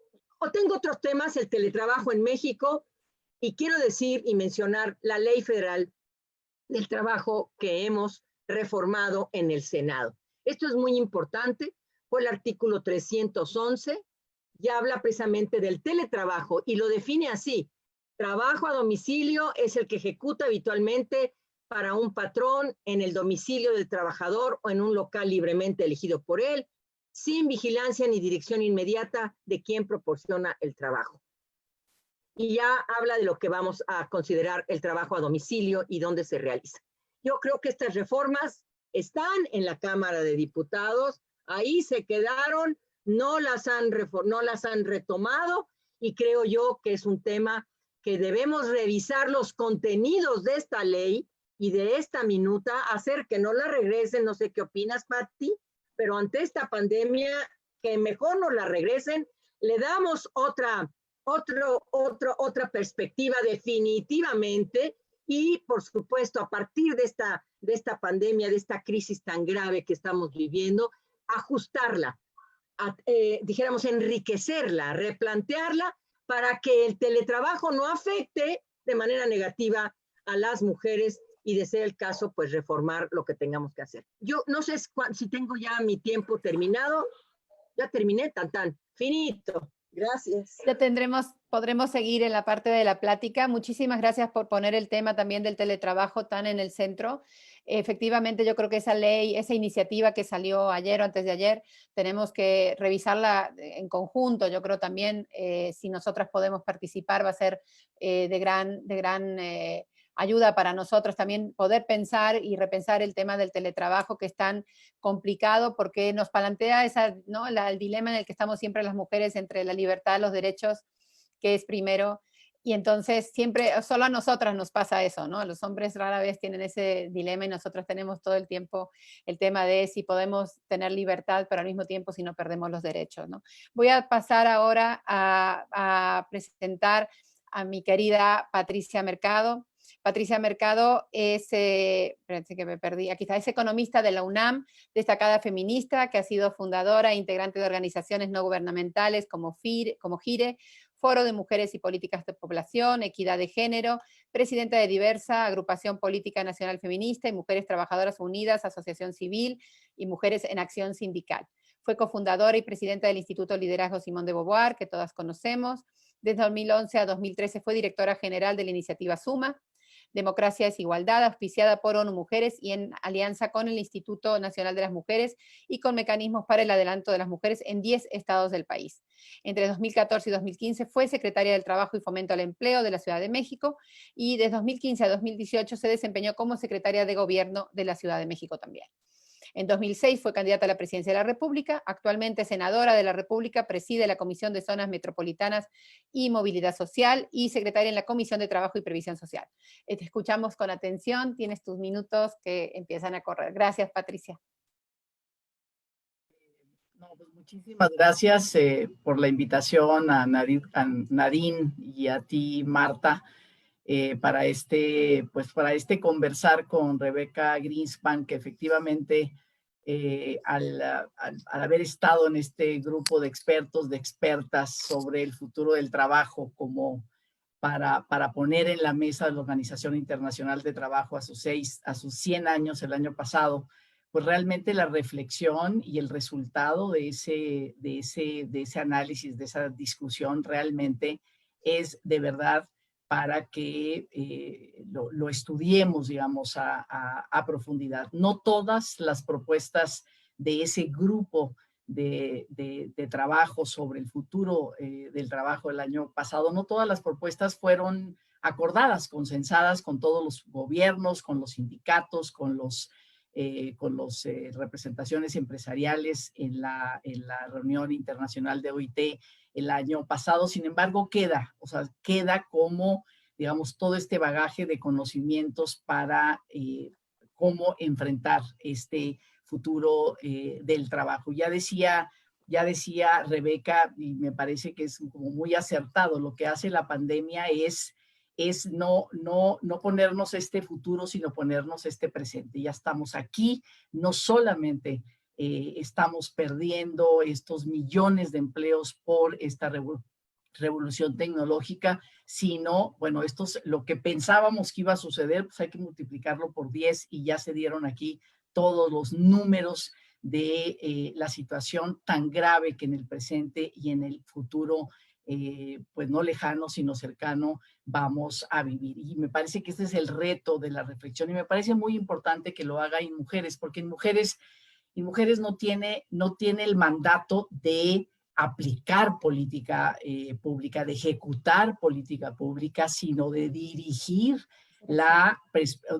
tengo otros temas, el teletrabajo en México, y quiero decir y mencionar la Ley Federal del Trabajo que hemos reformado en el Senado. Esto es muy importante, fue el artículo 311, ya habla precisamente del teletrabajo y lo define así: trabajo a domicilio es el que ejecuta habitualmente para un patrón en el domicilio del trabajador o en un local libremente elegido por él, sin vigilancia ni dirección inmediata de quien proporciona el trabajo. Y ya habla de lo que vamos a considerar el trabajo a domicilio y dónde se realiza. Yo creo que estas reformas están en la Cámara de Diputados, ahí se quedaron, no las han retomado, y creo yo que es un tema que debemos revisar los contenidos de esta ley y de esta minuta, hacer que no la regresen. No sé qué opinas, Patti, pero ante esta pandemia, que mejor no la regresen, le damos otra perspectiva definitivamente, y por supuesto a partir de esta pandemia, de esta crisis tan grave que estamos viviendo, ajustarla, dijéramos enriquecerla, replantearla, para que el teletrabajo no afecte de manera negativa a las mujeres y, de ser el caso, pues reformar lo que tengamos que hacer. Yo no sé si tengo ya mi tiempo terminado. Ya terminé, finito. Gracias. Ya podremos seguir en la parte de la plática. Muchísimas gracias por poner el tema también del teletrabajo tan en el centro. Efectivamente, yo creo que esa ley, esa iniciativa que salió ayer o antes de ayer, tenemos que revisarla en conjunto. Yo creo también, si nosotras podemos participar, va a ser de gran ayuda para nosotros también poder pensar y repensar el tema del teletrabajo, que es tan complicado porque nos plantea el dilema en el que estamos siempre las mujeres entre la libertad, los derechos, que es primero, y entonces siempre, solo a nosotras nos pasa eso, ¿no? Los hombres rara vez tienen ese dilema y nosotros tenemos todo el tiempo el tema de si podemos tener libertad, pero al mismo tiempo si no perdemos los derechos, ¿no? Voy a pasar ahora a presentar a mi querida Patricia Mercado. Patricia Mercado es, espérense que me perdí, aquí está, es economista de la UNAM, destacada feminista, que ha sido fundadora e integrante de organizaciones no gubernamentales como GIRE, Foro de Mujeres y Políticas de Población, Equidad de Género, presidenta de Diversa, Agrupación Política Nacional Feminista, y Mujeres Trabajadoras Unidas, Asociación Civil y Mujeres en Acción Sindical. Fue cofundadora y presidenta del Instituto Liderazgo Simón de Beauvoir, que todas conocemos. Desde 2011 a 2013 fue directora general de la iniciativa Suma. Democracia es Igualdad, auspiciada por ONU Mujeres y en alianza con el Instituto Nacional de las Mujeres y con mecanismos para el adelanto de las mujeres en 10 estados del país. Entre 2014 y 2015 fue secretaria del Trabajo y Fomento al Empleo de la Ciudad de México y de 2015 a 2018 se desempeñó como secretaria de Gobierno de la Ciudad de México también. En 2006 fue candidata a la presidencia de la República, actualmente senadora de la República, preside la Comisión de Zonas Metropolitanas y Movilidad Social y secretaria en la Comisión de Trabajo y Previsión Social. Te escuchamos con atención, tienes tus minutos que empiezan a correr. Gracias, Patricia. No, pues muchísimas gracias por la invitación a Nadine y a ti, Marta, para este conversar con Rebeca Greenspan, que efectivamente al haber estado en este grupo de expertos, de expertas sobre el futuro del trabajo, como para poner en la mesa de la Organización Internacional de Trabajo a sus 100 años el año pasado, pues realmente la reflexión y el resultado de ese análisis, de esa discusión, realmente es de verdad para que lo estudiemos, digamos, a profundidad. No todas las propuestas de ese grupo de trabajo sobre el futuro del trabajo el año pasado, no todas las propuestas fueron acordadas, consensadas con todos los gobiernos, con los sindicatos, con las representaciones empresariales en la reunión internacional de OIT el año pasado. Sin embargo, queda como, digamos, todo este bagaje de conocimientos para cómo enfrentar este futuro del trabajo. Ya decía Rebeca, y me parece que es como muy acertado, lo que hace la pandemia es no ponernos este futuro, sino ponernos este presente. Ya estamos aquí, no solamente estamos perdiendo estos millones de empleos por esta revolución tecnológica, sino, bueno, esto es lo que pensábamos que iba a suceder, pues hay que multiplicarlo por 10 y ya se dieron aquí todos los números de la situación tan grave que en el presente y en el futuro, pues no lejano, sino cercano, vamos a vivir. Y me parece que este es el reto de la reflexión y me parece muy importante que lo haga en mujeres, porque en mujeres no tiene el mandato de aplicar política pública, de ejecutar política pública, sino de dirigir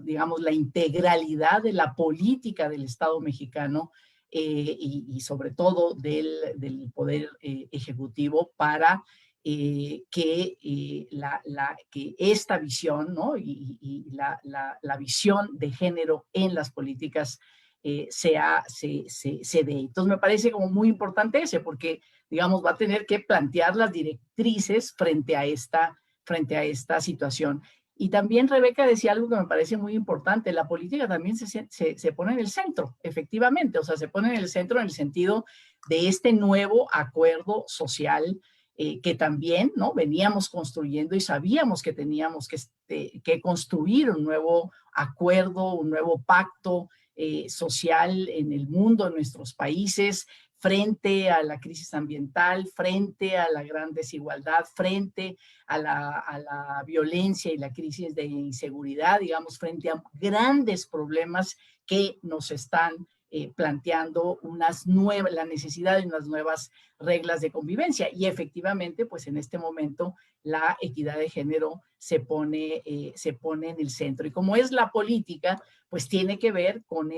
digamos, la integralidad de la política del Estado mexicano y sobre todo del Poder Ejecutivo para que esta visión, ¿no? y la visión de género en las políticas se dé. Entonces me parece como muy importante porque, digamos, va a tener que plantear las directrices frente a esta situación. Y también Rebeca decía algo que me parece muy importante, la política también se pone en el centro, efectivamente, o sea, se pone en el centro en el sentido de este nuevo acuerdo social que también, ¿no? Veníamos construyendo y sabíamos que teníamos que construir un nuevo acuerdo, un nuevo pacto social en el mundo, en nuestros países, frente a la crisis ambiental, frente a la gran desigualdad, frente a la violencia y la crisis de inseguridad, digamos, frente a grandes problemas que nos están planteando la necesidad de unas nuevas reglas de convivencia. Y efectivamente, pues en este momento la equidad de género se pone en el centro. Y como es la política, pues tiene que ver con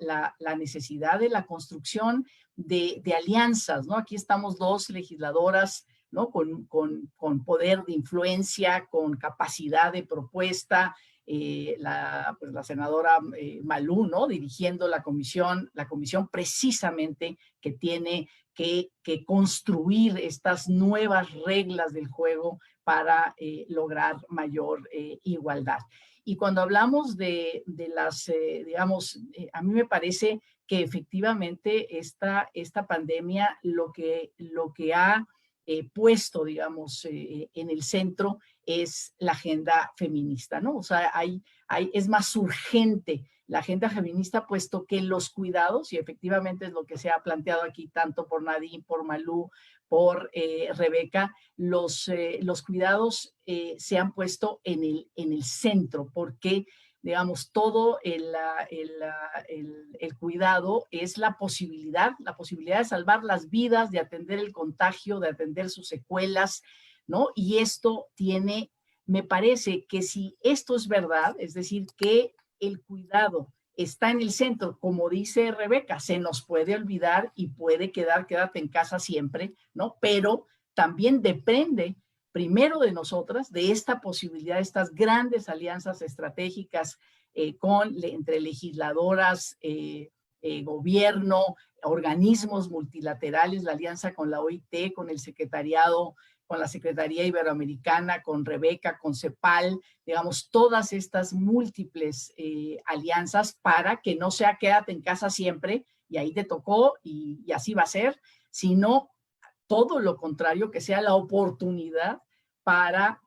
la necesidad de la construcción de alianzas, ¿no? Aquí estamos dos legisladoras, ¿no? Con poder de influencia, con capacidad de propuesta, la senadora Malú, ¿no? Dirigiendo la comisión precisamente que tiene que construir estas nuevas reglas del juego para lograr mayor igualdad. Y cuando hablamos de digamos, a mí me parece que efectivamente esta pandemia lo que ha puesto, digamos, en el centro es la agenda feminista, ¿no? O sea, es más urgente la agenda feminista, puesto que los cuidados, y efectivamente es lo que se ha planteado aquí tanto por Nadine, por Malú, por Rebeca, los cuidados se han puesto en el centro, porque digamos, todo el cuidado es la posibilidad de salvar las vidas, de atender el contagio, de atender sus secuelas, ¿no? Y esto tiene, me parece que si esto es verdad, es decir, que el cuidado está en el centro, como dice Rebeca, se nos puede olvidar y puede quédate en casa siempre, ¿no? Pero también depende primero de nosotras, de esta posibilidad, de estas grandes alianzas estratégicas entre legisladoras, gobierno, organismos multilaterales, la alianza con la OIT, con el secretariado, con la Secretaría Iberoamericana, con Rebeca, con CEPAL, digamos, todas estas múltiples alianzas para que no sea quédate en casa siempre y ahí te tocó y así va a ser, sino todo lo contrario, que sea la oportunidad para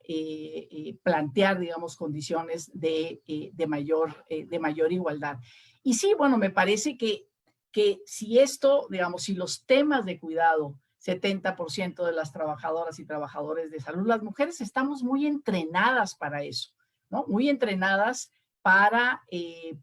plantear, digamos, condiciones de mayor igualdad. Y sí, bueno, me parece que si esto, digamos, si los temas de cuidado, 70% de las trabajadoras y trabajadores de salud, las mujeres estamos muy entrenadas para eso, ¿no? Muy entrenadas para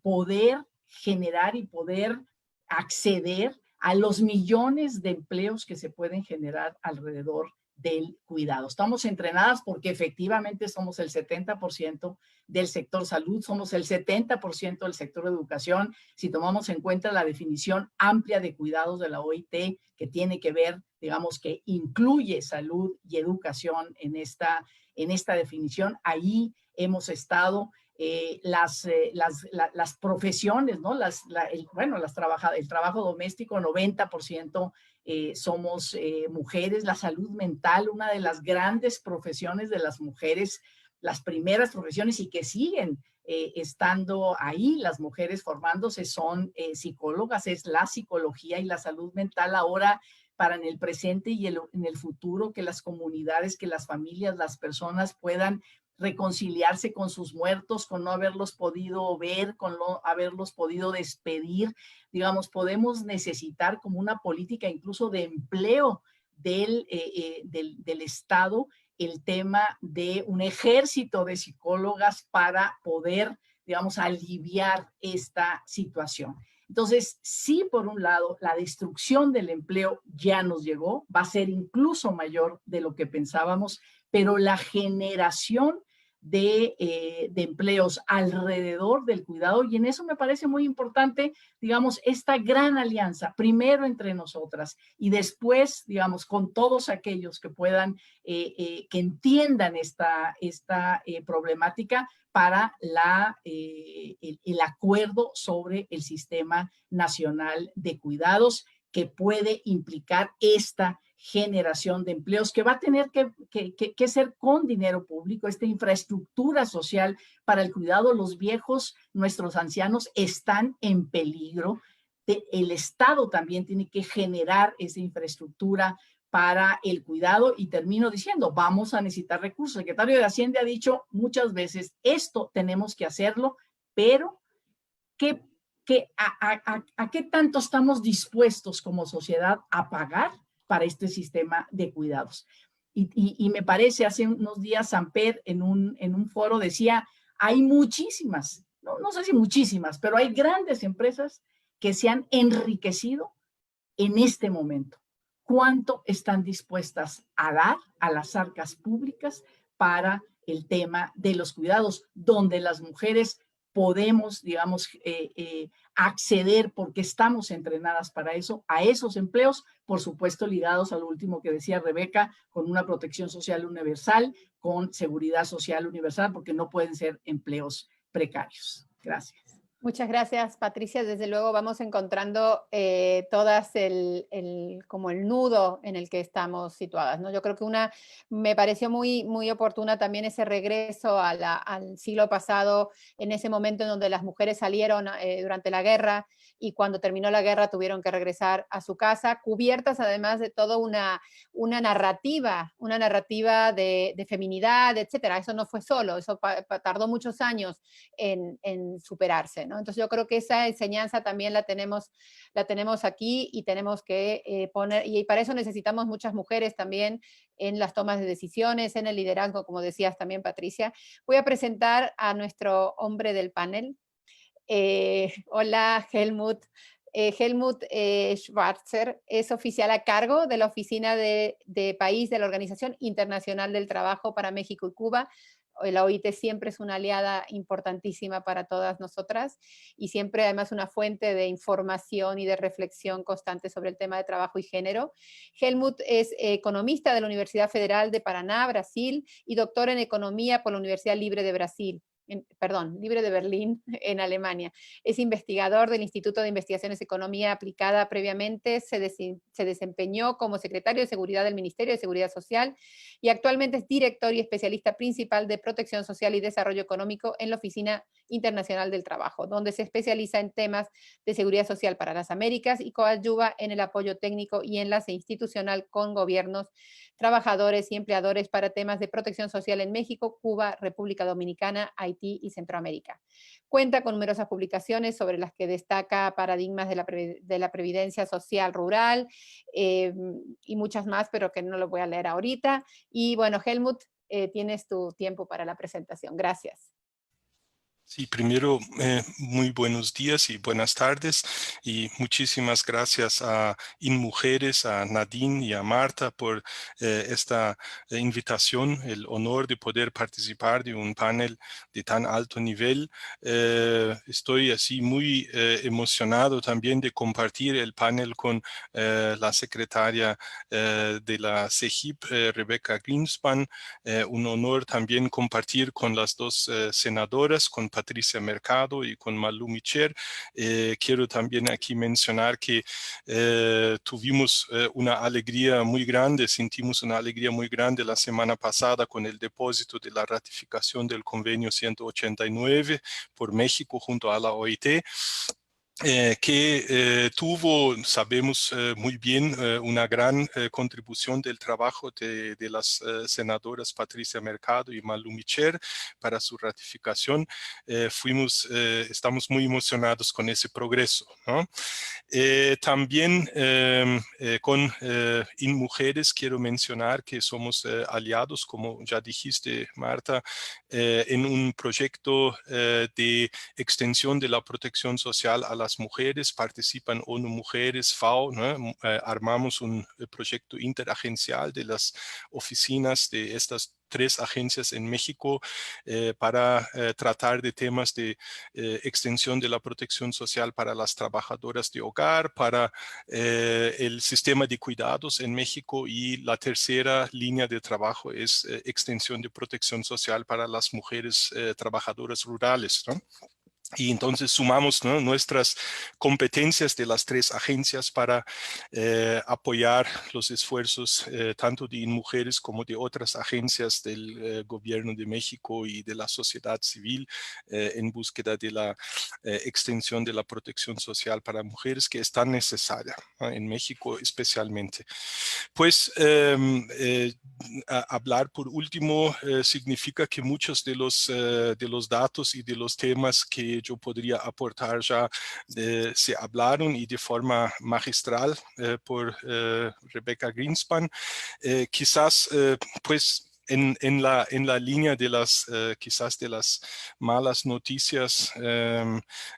poder generar y poder acceder a los millones de empleos que se pueden generar alrededor del cuidado. Estamos entrenadas porque efectivamente somos el 70% del sector salud, somos el 70% del sector educación, si tomamos en cuenta la definición amplia de cuidados de la OIT, que tiene que ver, digamos, que incluye salud y educación en esta definición. Ahí hemos estado. Las profesiones, ¿no? El trabajo doméstico, 90% somos mujeres. La salud mental, una de las grandes profesiones de las mujeres, las primeras profesiones y que siguen estando ahí, las mujeres formándose son psicólogas, es la psicología y la salud mental ahora para en el presente y en el futuro, que las comunidades, que las familias, las personas puedan reconciliarse con sus muertos, con no haberlos podido ver, con no haberlos podido despedir. Digamos, podemos necesitar como una política incluso de empleo del Estado, el tema de un ejército de psicólogas para poder, digamos, aliviar esta situación. Entonces, sí, por un lado, la destrucción del empleo ya nos llegó, va a ser incluso mayor de lo que pensábamos, pero la generación de empleos alrededor del cuidado, y en eso me parece muy importante, digamos, esta gran alianza, primero entre nosotras y después, digamos, con todos aquellos que puedan, que entiendan esta problemática para el acuerdo sobre el Sistema Nacional de Cuidados, que puede implicar esta generación de empleos que va a tener que ser con dinero público, esta infraestructura social para el cuidado. Los viejos, nuestros ancianos, están en peligro. El Estado también tiene que generar esa infraestructura para el cuidado y termino diciendo, vamos a necesitar recursos. El secretario de Hacienda ha dicho muchas veces, esto tenemos que hacerlo, pero ¿a qué tanto estamos dispuestos como sociedad a pagar para este sistema de cuidados? Y me parece, hace unos días Samper en un foro decía, hay muchísimas, no sé si muchísimas, pero hay grandes empresas que se han enriquecido en este momento. ¿Cuánto están dispuestas a dar a las arcas públicas para el tema de los cuidados, donde las mujeres podemos, digamos, acceder porque estamos entrenadas para eso, a esos empleos, por supuesto ligados a lo último que decía Rebeca, con una protección social universal, con seguridad social universal, porque no pueden ser empleos precarios. Gracias. Muchas gracias, Patricia. Desde luego vamos encontrando todas como el nudo en el que estamos situadas, ¿no? Yo creo que me pareció muy, muy oportuna también ese regreso al siglo pasado, en ese momento en donde las mujeres salieron durante la guerra y cuando terminó la guerra tuvieron que regresar a su casa, cubiertas además de toda una narrativa de feminidad, etcétera. Eso no fue solo, eso tardó muchos años en superarse, ¿no? Entonces yo creo que esa enseñanza también la tenemos aquí y tenemos que poner, y para eso necesitamos muchas mujeres también en las tomas de decisiones, en el liderazgo, como decías también, Patricia. Voy a presentar a nuestro hombre del panel. Hola, Helmut. Helmut Schwarzer es oficial a cargo de la Oficina de País de la Organización Internacional del Trabajo para México y Cuba. La OIT siempre es una aliada importantísima para todas nosotras y siempre además una fuente de información y de reflexión constante sobre el tema de trabajo y género. Helmut es economista de la Universidad Federal de Paraná, Brasil, y doctor en economía por la Universidad Libre de Brasil. Libre de Berlín, en Alemania. Es investigador del Instituto de Investigaciones Economía Aplicada previamente, se desempeñó como secretario de Seguridad del Ministerio de Seguridad Social y actualmente es director y especialista principal de Protección Social y Desarrollo Económico en la Oficina Internacional del Trabajo, donde se especializa en temas de seguridad social para las Américas y coadyuva en el apoyo técnico y enlace institucional con gobiernos, trabajadores y empleadores para temas de protección social en México, Cuba, República Dominicana, Haití y Centroamérica. Cuenta con numerosas publicaciones sobre las que destaca paradigmas de la previdencia social rural y muchas más, pero que no lo voy a leer ahorita. Y bueno, Helmut, tienes tu tiempo para la presentación. Gracias. Sí, primero, muy buenos días y buenas tardes y muchísimas gracias a InMujeres, a Nadine y a Marta por esta invitación, el honor de poder participar de un panel de tan alto nivel. Estoy así muy emocionado también de compartir el panel con la secretaria de la CEGIP, Rebecca Greenspan. Un honor también compartir con las dos senadoras, con Patricia Mercado y con Malu Micher. Quiero también aquí mencionar que tuvimos una alegría muy grande, sentimos una alegría muy grande la semana pasada con el depósito de la ratificación del convenio 189 por México junto a la OIT. Que tuvo, sabemos muy bien, una gran contribución del trabajo de las senadoras Patricia Mercado y Malu Micher para su ratificación. Estamos muy emocionados con ese progreso, ¿no? También con InMujeres quiero mencionar que somos aliados, como ya dijiste, Marta, en un proyecto de extensión de la protección social a las mujeres. Participan ONU Mujeres, FAO, ¿no? Armamos un proyecto interagencial de las oficinas de estas 3 agencias en México para tratar de temas de extensión de la protección social para las trabajadoras de hogar, para el sistema de cuidados en México, y la tercera línea de trabajo es extensión de protección social para las mujeres trabajadoras rurales, ¿no? Y entonces sumamos, ¿no?, nuestras competencias de las 3 agencias para apoyar los esfuerzos tanto de InMujeres como de otras agencias del gobierno de México y de la sociedad civil en búsqueda de la extensión de la protección social para mujeres, que es tan necesaria, ¿no?, en México especialmente. Pues hablar por último significa que muchos de los datos y de los temas que yo podría aportar ya se hablaron, y de forma magistral por Rebecca Greenspan. Quizás pues en la línea de las quizás de las malas noticias,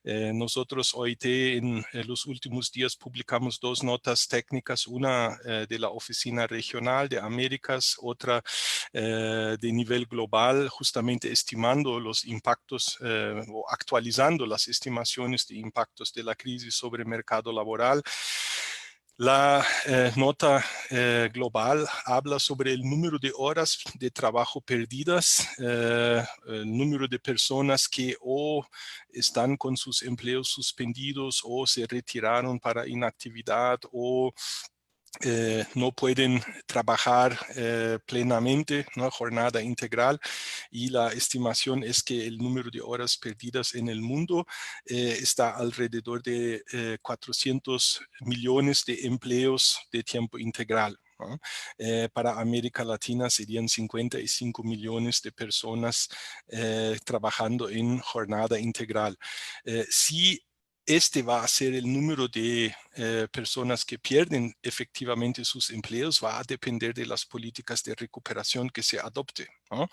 nosotros OIT en los últimos días publicamos 2 notas técnicas, una de la Oficina Regional de Américas, otra de nivel global, justamente estimando los impactos o actualizando las estimaciones de impactos de la crisis sobre el mercado laboral. La nota global habla sobre el número de horas de trabajo perdidas, el número de personas que o están con sus empleos suspendidos o se retiraron para inactividad o no pueden trabajar plenamente, ¿no?, jornada integral, y la estimación es que el número de horas perdidas en el mundo está alrededor de 400 millones de empleos de tiempo integral. ¿no? Para América Latina serían 55 millones de personas trabajando en jornada integral. Si este va a ser el número de personas que pierden efectivamente sus empleos, va a depender de las políticas de recuperación que se adopte, ¿no?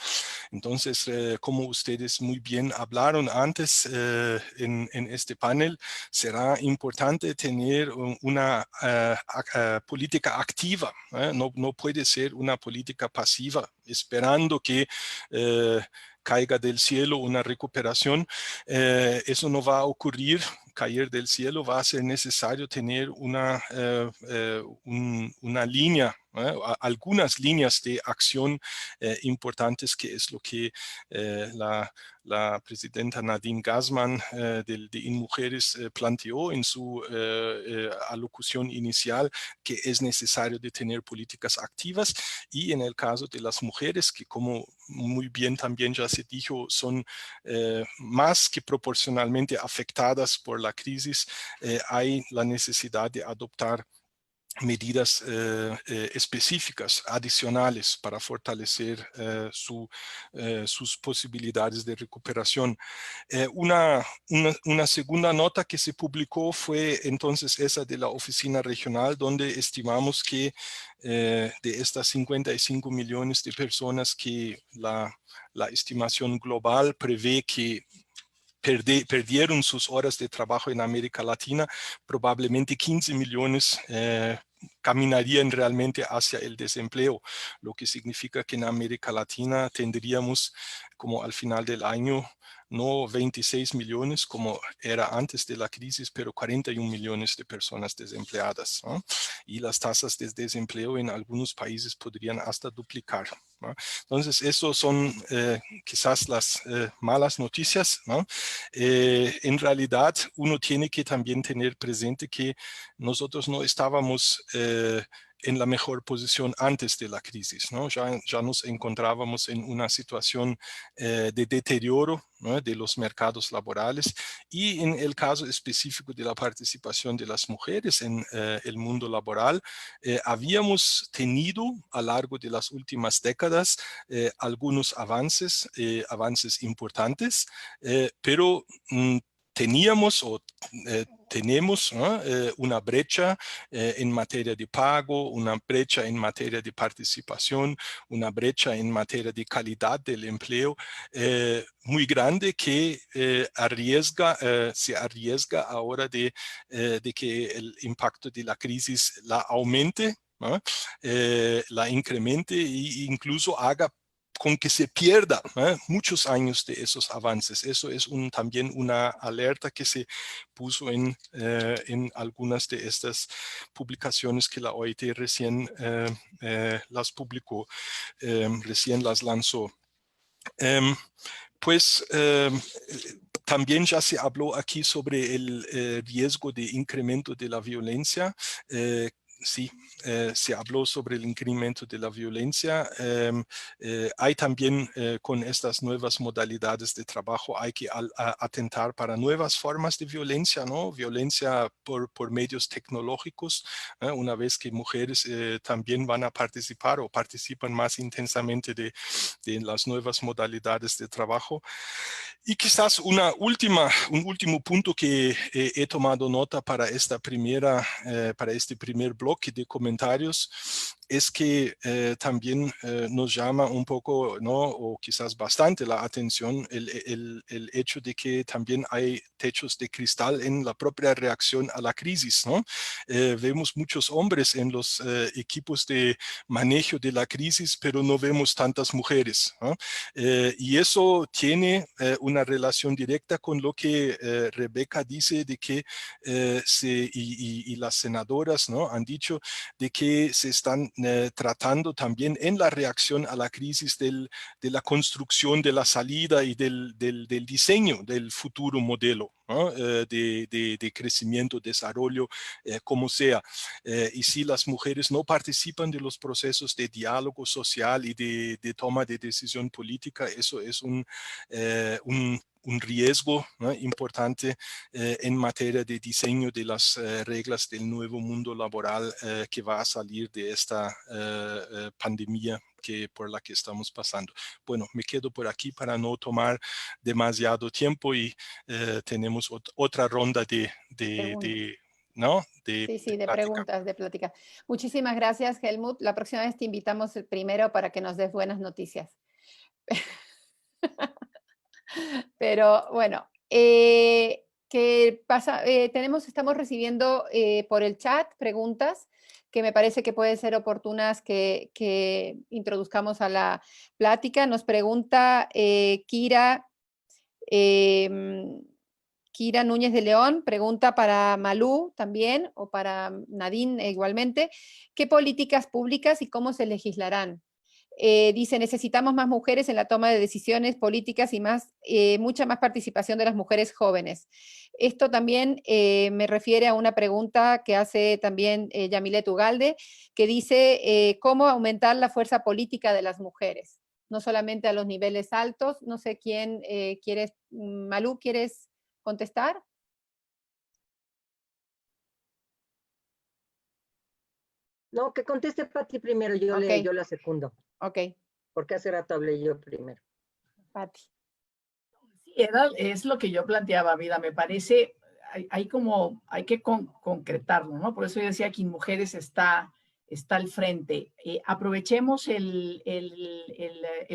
Entonces, como ustedes muy bien hablaron antes en este panel, será importante tener una política activa, no puede ser una política pasiva, esperando que caiga del cielo una recuperación. Eso no va a ocurrir. Caer del cielo, va a ser necesario tener una línea, algunas líneas de acción importantes, que es lo que la presidenta Nadine Gassmann de InMujeres planteó en su alocución inicial, que es necesario de tener políticas activas, y en el caso de las mujeres, que como muy bien también ya se dijo, son más que proporcionalmente afectadas por la crisis, hay la necesidad de adoptar medidas específicas, adicionales, para fortalecer sus posibilidades de recuperación. Una segunda nota que se publicó fue entonces esa de la oficina regional, donde estimamos que de estas 55 millones de personas que la estimación global prevé que perdieron sus horas de trabajo en América Latina, probablemente 15 millones caminarían realmente hacia el desempleo, lo que significa que en América Latina tendríamos, como al final del año, no 26 millones como era antes de la crisis, pero 41 millones de personas desempleadas, ¿no? Y las tasas de desempleo en algunos países podrían hasta duplicar, ¿no? Entonces, eso son quizás las malas noticias, ¿no? En realidad, uno tiene que también tener presente que nosotros no estábamos en la mejor posición antes de la crisis, ¿no? Ya nos encontrábamos en una situación de deterioro, ¿no?, de los mercados laborales, y en el caso específico de la participación de las mujeres en el mundo laboral, habíamos tenido a lo largo de las últimas décadas algunos avances importantes, pero teníamos tenemos, ¿no?, una brecha en materia de pago, una brecha en materia de participación, una brecha en materia de calidad del empleo muy grande, que se arriesga ahora de que el impacto de la crisis la aumente, ¿no?, la incremente, e incluso haga con que se pierda muchos años de esos avances. Eso es también una alerta que se puso en algunas de estas publicaciones que la OIT recién las publicó, recién las lanzó. También ya se habló aquí sobre el riesgo de incremento de la violencia. Sí, se habló sobre el incremento de la violencia. Hay también con estas nuevas modalidades de trabajo, hay que atentar para nuevas formas de violencia, ¿no? Violencia por medios tecnológicos, una vez que mujeres también van a participar o participan más intensamente de las nuevas modalidades de trabajo. Y quizás un último punto que he tomado nota para este primer bloque de comentarios, es que también nos llama un poco, ¿no?, o quizás bastante la atención el hecho de que también hay techos de cristal en la propia reacción a la crisis, ¿no? Vemos muchos hombres en los equipos de manejo de la crisis, pero no vemos tantas mujeres, ¿no? Y eso tiene una relación directa con lo que Rebeca dice, de que y las senadoras, ¿no?, han dicho de que se están tratando también en la reacción a la crisis de la construcción de la salida y del diseño del futuro modelo, ¿no? De crecimiento, desarrollo, como sea. Y si las mujeres no participan de los procesos de diálogo social y de toma de decisión política, eso es un riesgo, ¿no?, importante en materia de diseño de las reglas del nuevo mundo laboral que va a salir de esta pandemia por la que estamos pasando. Bueno, me quedo por aquí para no tomar demasiado tiempo y tenemos otra ronda ¿no? Sí, de plática. preguntas, de plática. Muchísimas gracias, Helmut. La próxima vez te invitamos primero para que nos des buenas noticias. Pero bueno, ¿qué pasa? Estamos recibiendo por el chat preguntas que me parece que pueden ser oportunas que introduzcamos a la plática. Nos pregunta Kira Núñez de León, pregunta para Malú también, o para Nadine igualmente, ¿qué políticas públicas y cómo se legislarán? Dice, necesitamos más mujeres en la toma de decisiones políticas y mucha más participación de las mujeres jóvenes. Esto también me refiere a una pregunta que hace también Yamilet Ugalde, que dice, ¿cómo aumentar la fuerza política de las mujeres? No solamente a los niveles altos. No sé quién quieres, Malú, ¿quieres contestar? No, que conteste Pati primero, yo la secundo. Ok. Porque hace rato hablé yo primero. Pati. Sí, es lo que yo planteaba, Vida, me parece, hay que concretarlo, ¿no? Por eso yo decía que Mujeres está al frente. Aprovechemos el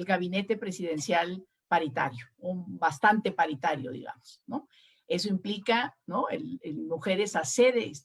gabinete presidencial paritario, bastante paritario, digamos, ¿no? Eso implica, ¿no? Mujeres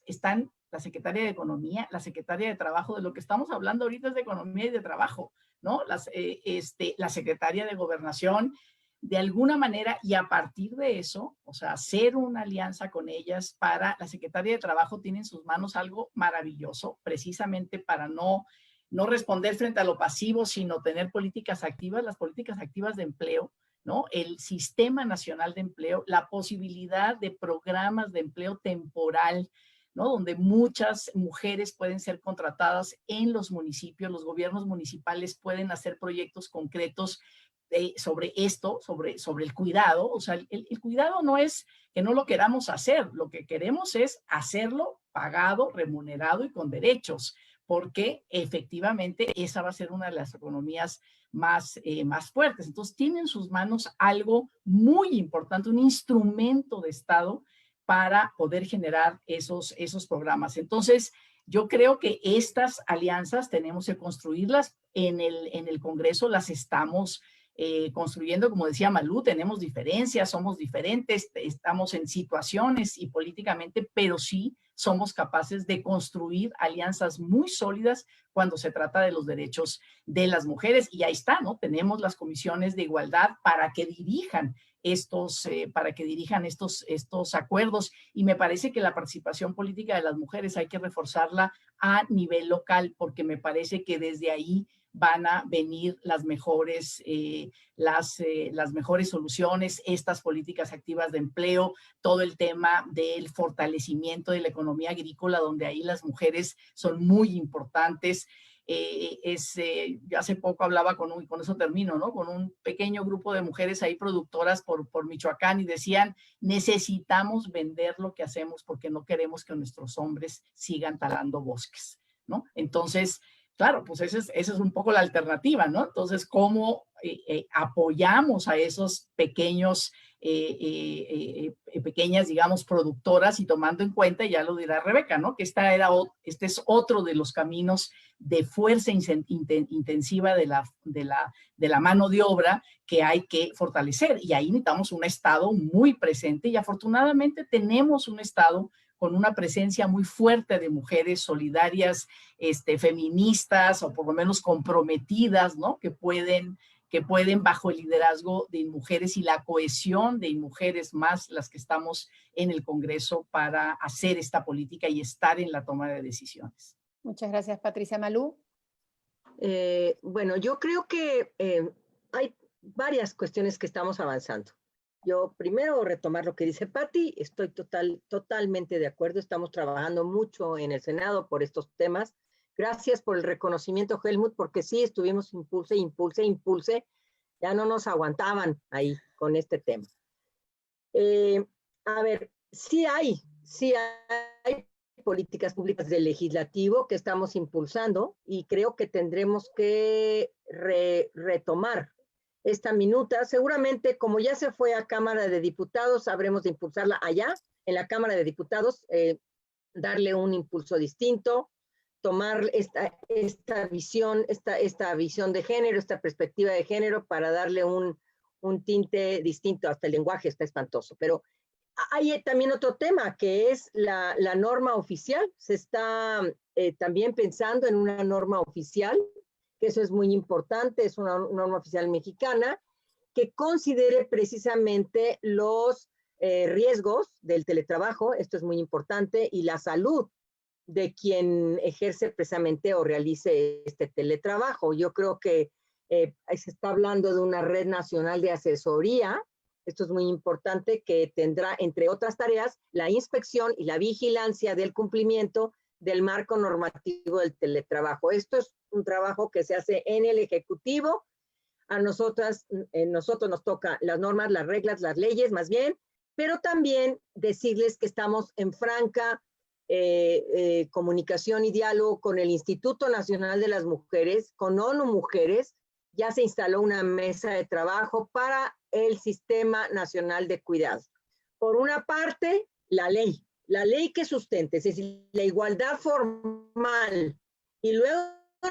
están la Secretaria de Economía, la Secretaria de Trabajo, de lo que estamos hablando ahorita es de Economía y de Trabajo, ¿no? La Secretaria de Gobernación, de alguna manera, y a partir de eso, o sea, hacer una alianza con ellas para, la Secretaría de Trabajo tiene en sus manos algo maravilloso, precisamente para no responder frente a lo pasivo, sino tener políticas activas, las políticas activas de empleo, ¿no? El Sistema Nacional de Empleo, la posibilidad de programas de empleo temporal, ¿no? Donde muchas mujeres pueden ser contratadas en los municipios, los gobiernos municipales pueden hacer proyectos concretos sobre esto, sobre el cuidado. O sea, el cuidado no es que no lo queramos hacer, lo que queremos es hacerlo pagado, remunerado y con derechos, porque efectivamente esa va a ser una de las economías más fuertes. Entonces, tiene en sus manos algo muy importante, un instrumento de Estado para poder generar esos programas. Entonces, yo creo que estas alianzas tenemos que construirlas en el Congreso, las estamos construyendo, como decía Malú, tenemos diferencias, somos diferentes, estamos en situaciones y políticamente, pero sí somos capaces de construir alianzas muy sólidas cuando se trata de los derechos de las mujeres. Y ahí está, ¿no? Tenemos las comisiones de igualdad para que dirijan estos acuerdos, y me parece que la participación política de las mujeres hay que reforzarla a nivel local, porque me parece que desde ahí van a venir las mejores soluciones, estas políticas activas de empleo, todo el tema del fortalecimiento de la economía agrícola, donde ahí las mujeres son muy importantes. Yo hace poco hablaba con eso termino, ¿no? Con un pequeño grupo de mujeres ahí productoras por Michoacán, y decían, necesitamos vender lo que hacemos porque no queremos que nuestros hombres sigan talando bosques, ¿no? Entonces, claro, pues esa es un poco la alternativa, ¿no? Entonces, ¿cómo apoyamos a esos pequeñas, digamos, productoras? Y tomando en cuenta, ya lo dirá Rebeca, ¿no? Que este es otro de los caminos de fuerza intensiva de la mano de obra que hay que fortalecer. Y ahí necesitamos un Estado muy presente, y afortunadamente tenemos un Estado con una presencia muy fuerte de mujeres solidarias, feministas, o por lo menos comprometidas, ¿no? Que pueden bajo el liderazgo de mujeres y la cohesión de mujeres más las que estamos en el Congreso para hacer esta política y estar en la toma de decisiones. Muchas gracias, Patricia. Malú. Bueno, yo creo que hay varias cuestiones que estamos avanzando. Yo primero retomar lo que dice Patti, estoy totalmente de acuerdo, estamos trabajando mucho en el Senado por estos temas. Gracias por el reconocimiento, Helmut, porque sí estuvimos impulse, ya no nos aguantaban ahí con este tema. A ver, sí hay políticas públicas del legislativo que estamos impulsando y creo que tendremos que retomar esta minuta. Seguramente, como ya se fue a Cámara de Diputados, habremos de impulsarla allá, en la Cámara de Diputados, darle un impulso distinto, tomar esta visión de género, esta perspectiva de género para darle un tinte distinto. Hasta el lenguaje está espantoso, pero hay también otro tema que es la norma oficial. Se está también pensando en una norma oficial, que eso es muy importante, es una norma oficial mexicana, que considere precisamente los riesgos del teletrabajo, esto es muy importante, y la salud de quien ejerce precisamente o realice este teletrabajo. Yo creo que se está hablando de una red nacional de asesoría. Esto es muy importante, que tendrá, entre otras tareas, la inspección y la vigilancia del cumplimiento del marco normativo del teletrabajo. Esto es un trabajo que se hace en el Ejecutivo. A nosotros nos toca las normas, las reglas, las leyes, más bien, pero también decirles que estamos en franca comunicación y diálogo con el Instituto Nacional de las Mujeres, con ONU Mujeres. Ya se instaló una mesa de trabajo para el Sistema Nacional de Cuidados. Por una parte, la ley que sustente, es decir, la igualdad formal, y luego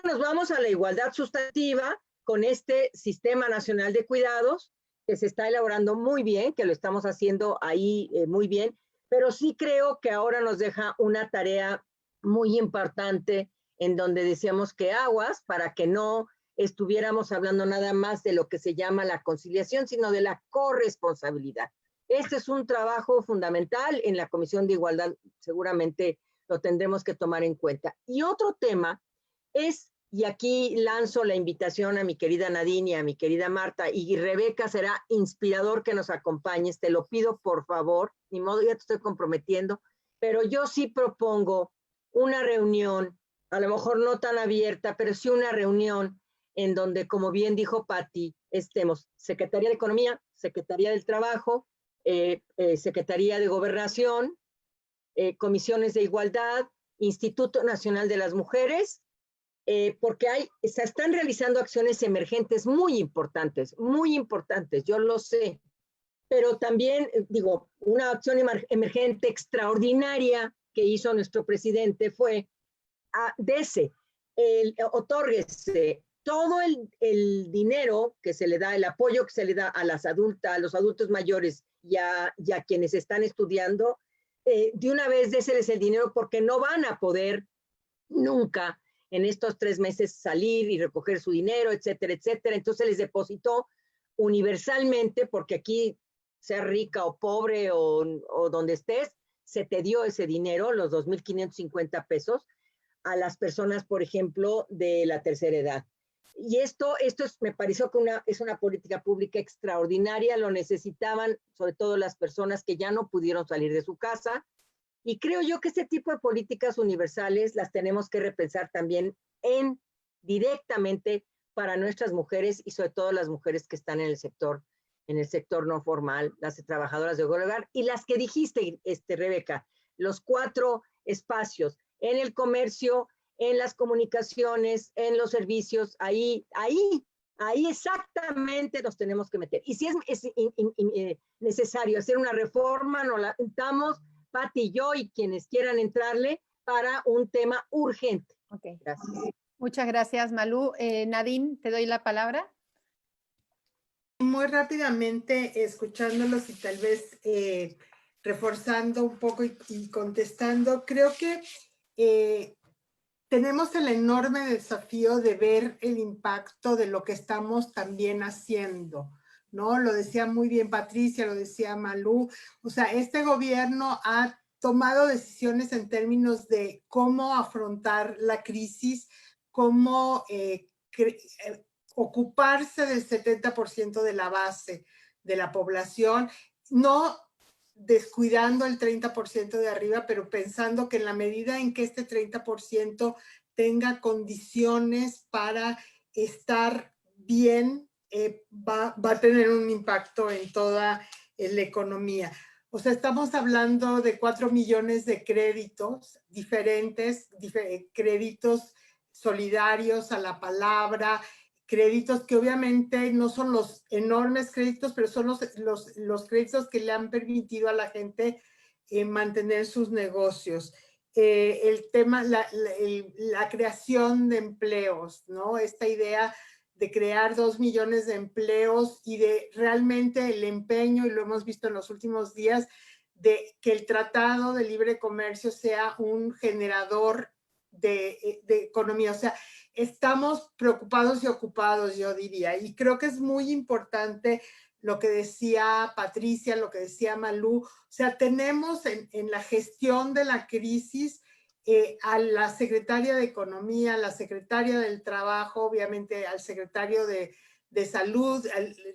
nos vamos a la igualdad sustantiva con este Sistema Nacional de Cuidados, que se está elaborando muy bien, que lo estamos haciendo ahí muy bien, pero sí creo que ahora nos deja una tarea muy importante en donde decíamos que aguas para que no estuviéramos hablando nada más de lo que se llama la conciliación, sino de la corresponsabilidad. Este es un trabajo fundamental en la Comisión de Igualdad, seguramente lo tendremos que tomar en cuenta. Y otro tema es, y aquí lanzo la invitación a mi querida Nadine y a mi querida Marta, y Rebeca, será inspirador que nos acompañes, te lo pido por favor, ni modo, ya te estoy comprometiendo, pero yo sí propongo una reunión, a lo mejor no tan abierta, pero sí una reunión en donde, como bien dijo Patti, estemos Secretaría de Economía, Secretaría del Trabajo, Secretaría de Gobernación, Comisiones de Igualdad, Instituto Nacional de las Mujeres, porque se están realizando acciones emergentes muy importantes, yo lo sé, pero también, digo, una acción emergente extraordinaria que hizo nuestro presidente fue, otórguese todo el dinero que se le da, el apoyo que se le da a los adultos mayores y a quienes están estudiando, de una vez déseles el dinero, porque no van a poder nunca en estos 3 meses salir y recoger su dinero, etcétera, etcétera. Entonces les depositó universalmente, porque aquí, sea rica o pobre o donde estés, se te dio ese dinero, los 2,550 pesos, a las personas, por ejemplo, de la tercera edad. Y esto me pareció que es una política pública extraordinaria, lo necesitaban, sobre todo las personas que ya no pudieron salir de su casa. Y creo yo que este tipo de políticas universales las tenemos que repensar también directamente para nuestras mujeres, y sobre todo las mujeres que están en el sector no formal, las trabajadoras de hogar, y las que dijiste, Rebeca, los 4 espacios, en el comercio, en las comunicaciones, en los servicios, ahí exactamente nos tenemos que meter. Y si es necesario hacer una reforma, nos la juntamos, Patti y yo, y quienes quieran entrarle, para un tema urgente. Okay. Gracias. Muchas gracias, Malú. Nadine, te doy la palabra. Muy rápidamente, escuchándolos y tal vez reforzando un poco y contestando, creo que tenemos el enorme desafío de ver el impacto de lo que estamos también haciendo, ¿no? Lo decía muy bien Patricia, lo decía Malú. O sea, este gobierno ha tomado decisiones en términos de cómo afrontar la crisis, cómo ocuparse del 70% de la base de la población, no descuidando el 30% de arriba, pero pensando que en la medida en que este 30% tenga condiciones para estar bien, va a tener un impacto en toda la economía. O sea, estamos hablando de 4 millones de créditos diferentes, créditos solidarios a la palabra, créditos que obviamente no son los enormes créditos, pero son los créditos que le han permitido a la gente mantener sus negocios. El tema, la creación de empleos, ¿no? Esta idea de crear 2 millones de empleos y de realmente el empeño, y lo hemos visto en los últimos días, de que el Tratado de Libre Comercio sea un generador de economía. O sea, estamos preocupados y ocupados, yo diría, y creo que es muy importante lo que decía Patricia, lo que decía Malú. O sea, tenemos en la gestión de la crisis a la secretaria de Economía, a la secretaria del Trabajo, obviamente al secretario de Salud,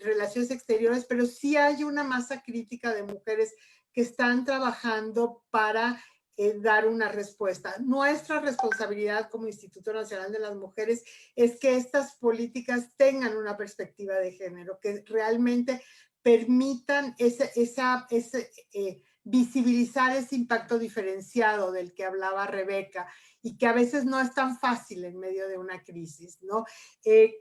Relaciones Exteriores, pero sí hay una masa crítica de mujeres que están trabajando para dar una respuesta. Nuestra responsabilidad como Instituto Nacional de las Mujeres es que estas políticas tengan una perspectiva de género, que realmente permitan visibilizar ese impacto diferenciado del que hablaba Rebeca y que a veces no es tan fácil en medio de una crisis, ¿no?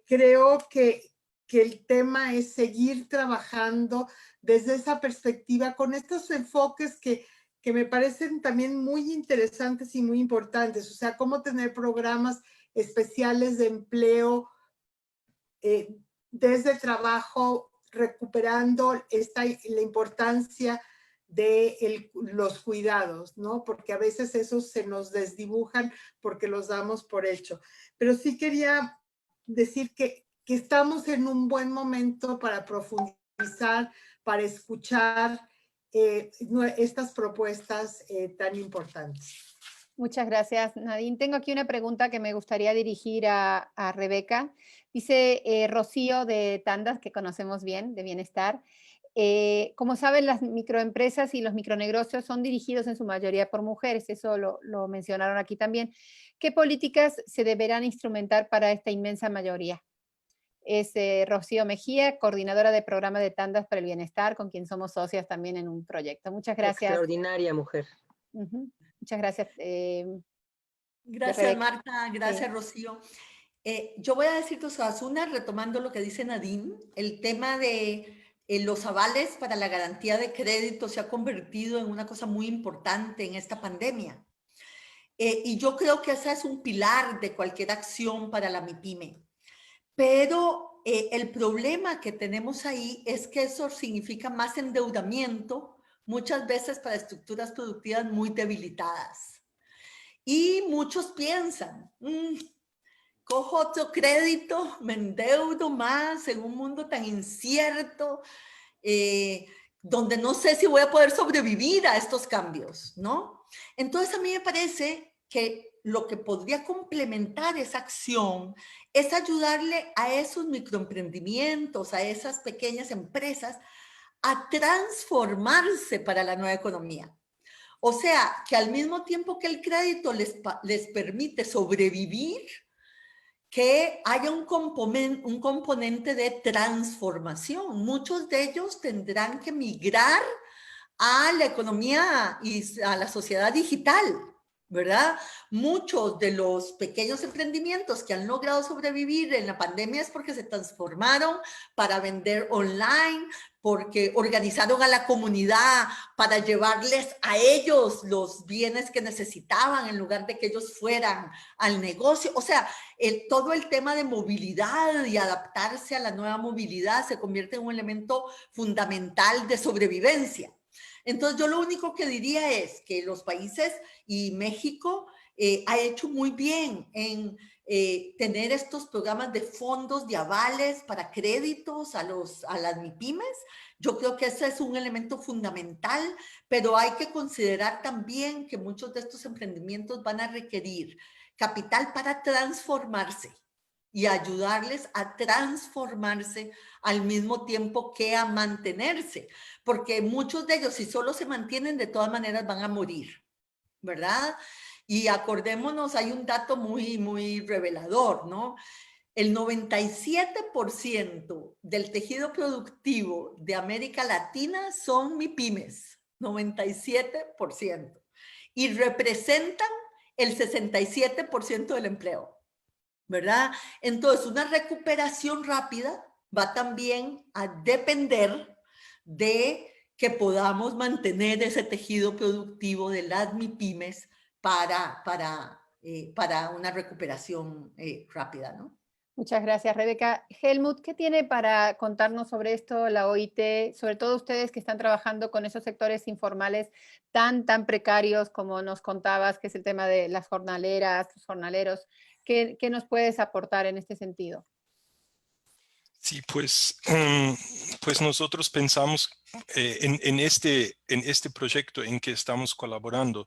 Creo que el tema es seguir trabajando desde esa perspectiva con estos enfoques que me parecen también muy interesantes y muy importantes. O sea, cómo tener programas especiales de empleo desde trabajo, recuperando la importancia de los cuidados, ¿no? Porque a veces esos se nos desdibujan porque los damos por hecho. Pero sí quería decir que estamos en un buen momento para profundizar, para escuchar estas propuestas tan importantes. Muchas gracias, Nadine. Tengo aquí una pregunta que me gustaría dirigir a Rebeca. Dice Rocío de Tandas, que conocemos bien, de Bienestar. Como saben, las microempresas y los micronegocios son dirigidos en su mayoría por mujeres, eso lo mencionaron aquí también. ¿Qué políticas se deberán instrumentar para esta inmensa mayoría? Es Rocío Mejía, coordinadora de programa de Tandas para el Bienestar, con quien somos socias también en un proyecto. Muchas gracias. Extraordinaria mujer. Muchas gracias. Gracias, Marta. Gracias, Rocío. Yo voy a decir dos cosas. Una, retomando lo que dice Nadine, el tema de los avales para la garantía de crédito se ha convertido en una cosa muy importante en esta pandemia. Y yo creo que ese es un pilar de cualquier acción para la MIPYME. Pero el problema que tenemos ahí es que eso significa más endeudamiento, muchas veces para estructuras productivas muy debilitadas. Y muchos piensan, cojo otro crédito, me endeudo más en un mundo tan incierto, donde no sé si voy a poder sobrevivir a estos cambios, ¿no? Entonces a mí me parece que lo que podría complementar esa acción es ayudarle a esos microemprendimientos, a esas pequeñas empresas, a transformarse para la nueva economía. O sea, que al mismo tiempo que el crédito les permite sobrevivir, que haya un componente de transformación. Muchos de ellos tendrán que migrar a la economía y a la sociedad digital, ¿verdad? Muchos de los pequeños emprendimientos que han logrado sobrevivir en la pandemia es porque se transformaron para vender online, porque organizaron a la comunidad para llevarles a ellos los bienes que necesitaban en lugar de que ellos fueran al negocio. O sea, todo el tema de movilidad y adaptarse a la nueva movilidad se convierte en un elemento fundamental de sobrevivencia. Entonces, yo lo único que diría es que los países y México ha hecho muy bien en tener estos programas de fondos de avales para créditos a las MIPYMES. Yo creo que ese es un elemento fundamental, pero hay que considerar también que muchos de estos emprendimientos van a requerir capital para transformarse. y ayudarles a transformarse al mismo tiempo que a mantenerse, porque muchos de ellos, si solo se mantienen, de todas maneras van a morir, ¿verdad? Y acordémonos, hay un dato muy revelador, ¿no? El 97% del tejido productivo de América Latina son MIPYMES, 97%, y representan el 67% del empleo, ¿verdad? Entonces, una recuperación rápida va también a depender de que podamos mantener ese tejido productivo de las MIPYMES para una recuperación rápida, ¿no? Muchas gracias, Rebeca. Helmut, ¿qué tiene para contarnos sobre esto la OIT, sobre todo ustedes que están trabajando con esos sectores informales tan precarios como nos contabas, que es el tema de las jornaleras, los jornaleros? ¿Qué nos puedes aportar en este sentido? Sí, pues, pues nosotros pensamos en este proyecto en que estamos colaborando,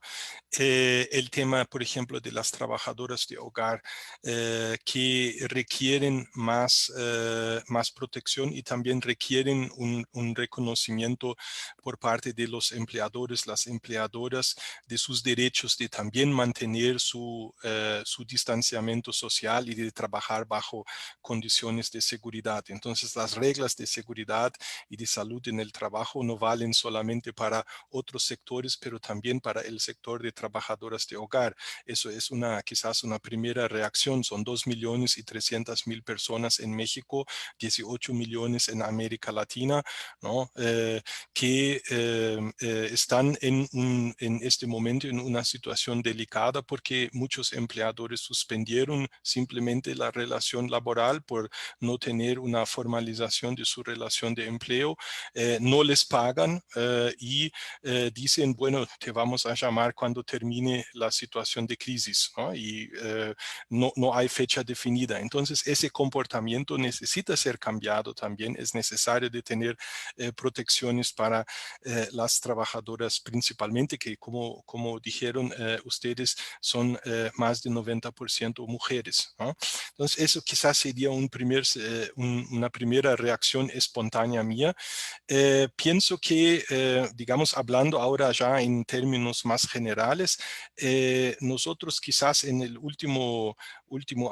el tema, por ejemplo, de las trabajadoras de hogar que requieren más protección y también requieren un reconocimiento por parte de los empleadores, las empleadoras, de sus derechos de también mantener su distanciamiento social y de trabajar bajo condiciones de seguridad. Entonces, las reglas de seguridad y de salud en el trabajo no valen solamente para otros sectores, pero también para el sector de trabajadoras de hogar. Eso es quizás una primera reacción. Son 2.300.000 personas en México, 18 millones en América Latina, ¿no? Que están en este momento en una situación delicada porque muchos empleadores suspendieron simplemente la relación laboral por no tener una formalización de su relación de empleo, no les pagan y dicen, bueno, te vamos a llamar cuando termine la situación de crisis, ¿no? Y no hay fecha definida. Entonces, ese comportamiento necesita ser cambiado también. Es necesario de tener protecciones para las trabajadoras principalmente, que como dijeron ustedes, son más de 90% mujeres, ¿no? Entonces, eso quizás sería una primera reacción espontánea mía. Pienso que, digamos, hablando ahora ya en términos más generales, nosotros quizás en el último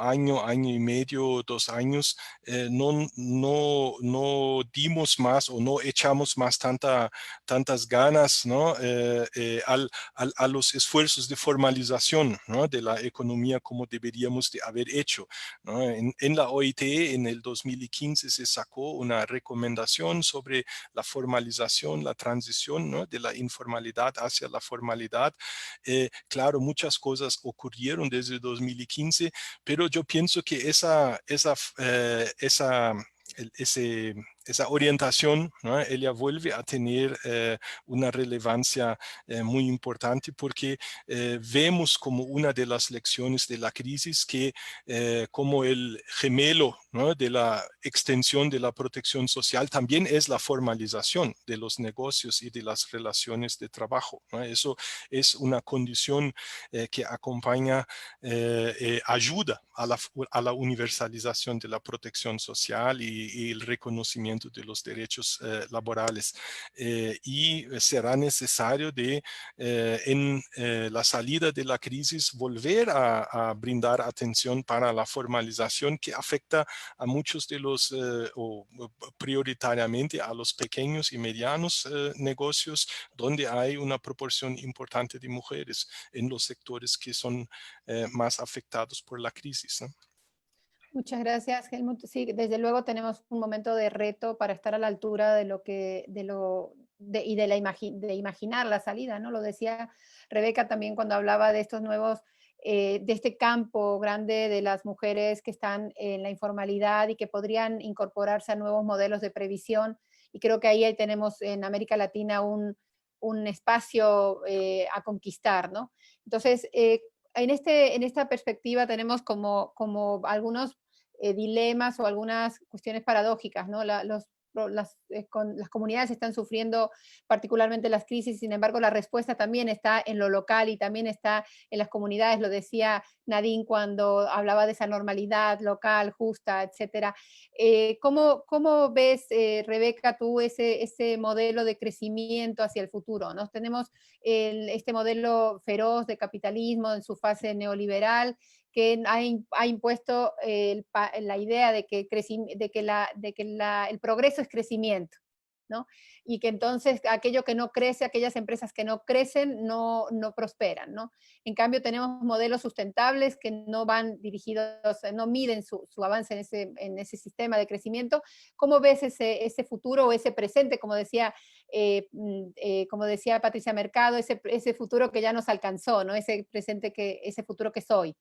año y medio, 2 años, no dimos más o no echamos más tantas ganas, ¿no? A los esfuerzos de formalización, ¿no? De la economía como deberíamos de haber hecho, ¿no? En la OIT en el 2015 se sacó una recomendación sobre la formalización, la transición, ¿no? De la informalidad hacia la formalidad. Claro, muchas cosas ocurrieron desde 2015, pero yo pienso que esa orientación, ¿no? Ella vuelve a tener una relevancia muy importante porque vemos como una de las lecciones de la crisis que como el gemelo, ¿no? De la extensión de la protección social también es la formalización de los negocios y de las relaciones de trabajo, ¿no? Eso es una condición que acompaña, ayuda a la universalización de la protección social y el reconocimiento de los derechos laborales. Y será necesario en la salida de la crisis volver a brindar atención para la formalización que afecta a muchos de los, o prioritariamente a los pequeños y medianos negocios, donde hay una proporción importante de mujeres en los sectores que son más afectados por la crisis, ¿no? Muchas gracias, Helmut. Sí, desde luego tenemos un momento de reto para estar a la altura de de imaginar la salida, ¿no? Lo decía Rebeca también cuando hablaba de estos nuevos, de este campo grande de las mujeres que están en la informalidad y que podrían incorporarse a nuevos modelos de previsión. Y creo que ahí tenemos en América Latina un espacio a conquistar, ¿no? Entonces, en esta perspectiva tenemos como algunos dilemas o algunas cuestiones paradójicas, ¿no? las comunidades están sufriendo particularmente las crisis, sin embargo la respuesta también está en lo local y también está en las comunidades, lo decía Nadine cuando hablaba de esa normalidad local, justa, etcétera. ¿Cómo ves, Rebeca, tú ese modelo de crecimiento hacia el futuro, ¿no? Tenemos este modelo feroz de capitalismo en su fase neoliberal, que ha impuesto la idea de que el progreso es crecimiento, ¿no? Y que entonces aquello que no crece, aquellas empresas que no crecen, no prosperan, ¿no? En cambio tenemos modelos sustentables que no van dirigidos, no miden su avance en ese sistema de crecimiento. ¿Cómo ves ese futuro o ese presente, como decía Patricia Mercado, ese futuro que ya nos alcanzó, ¿no? Ese futuro que soy?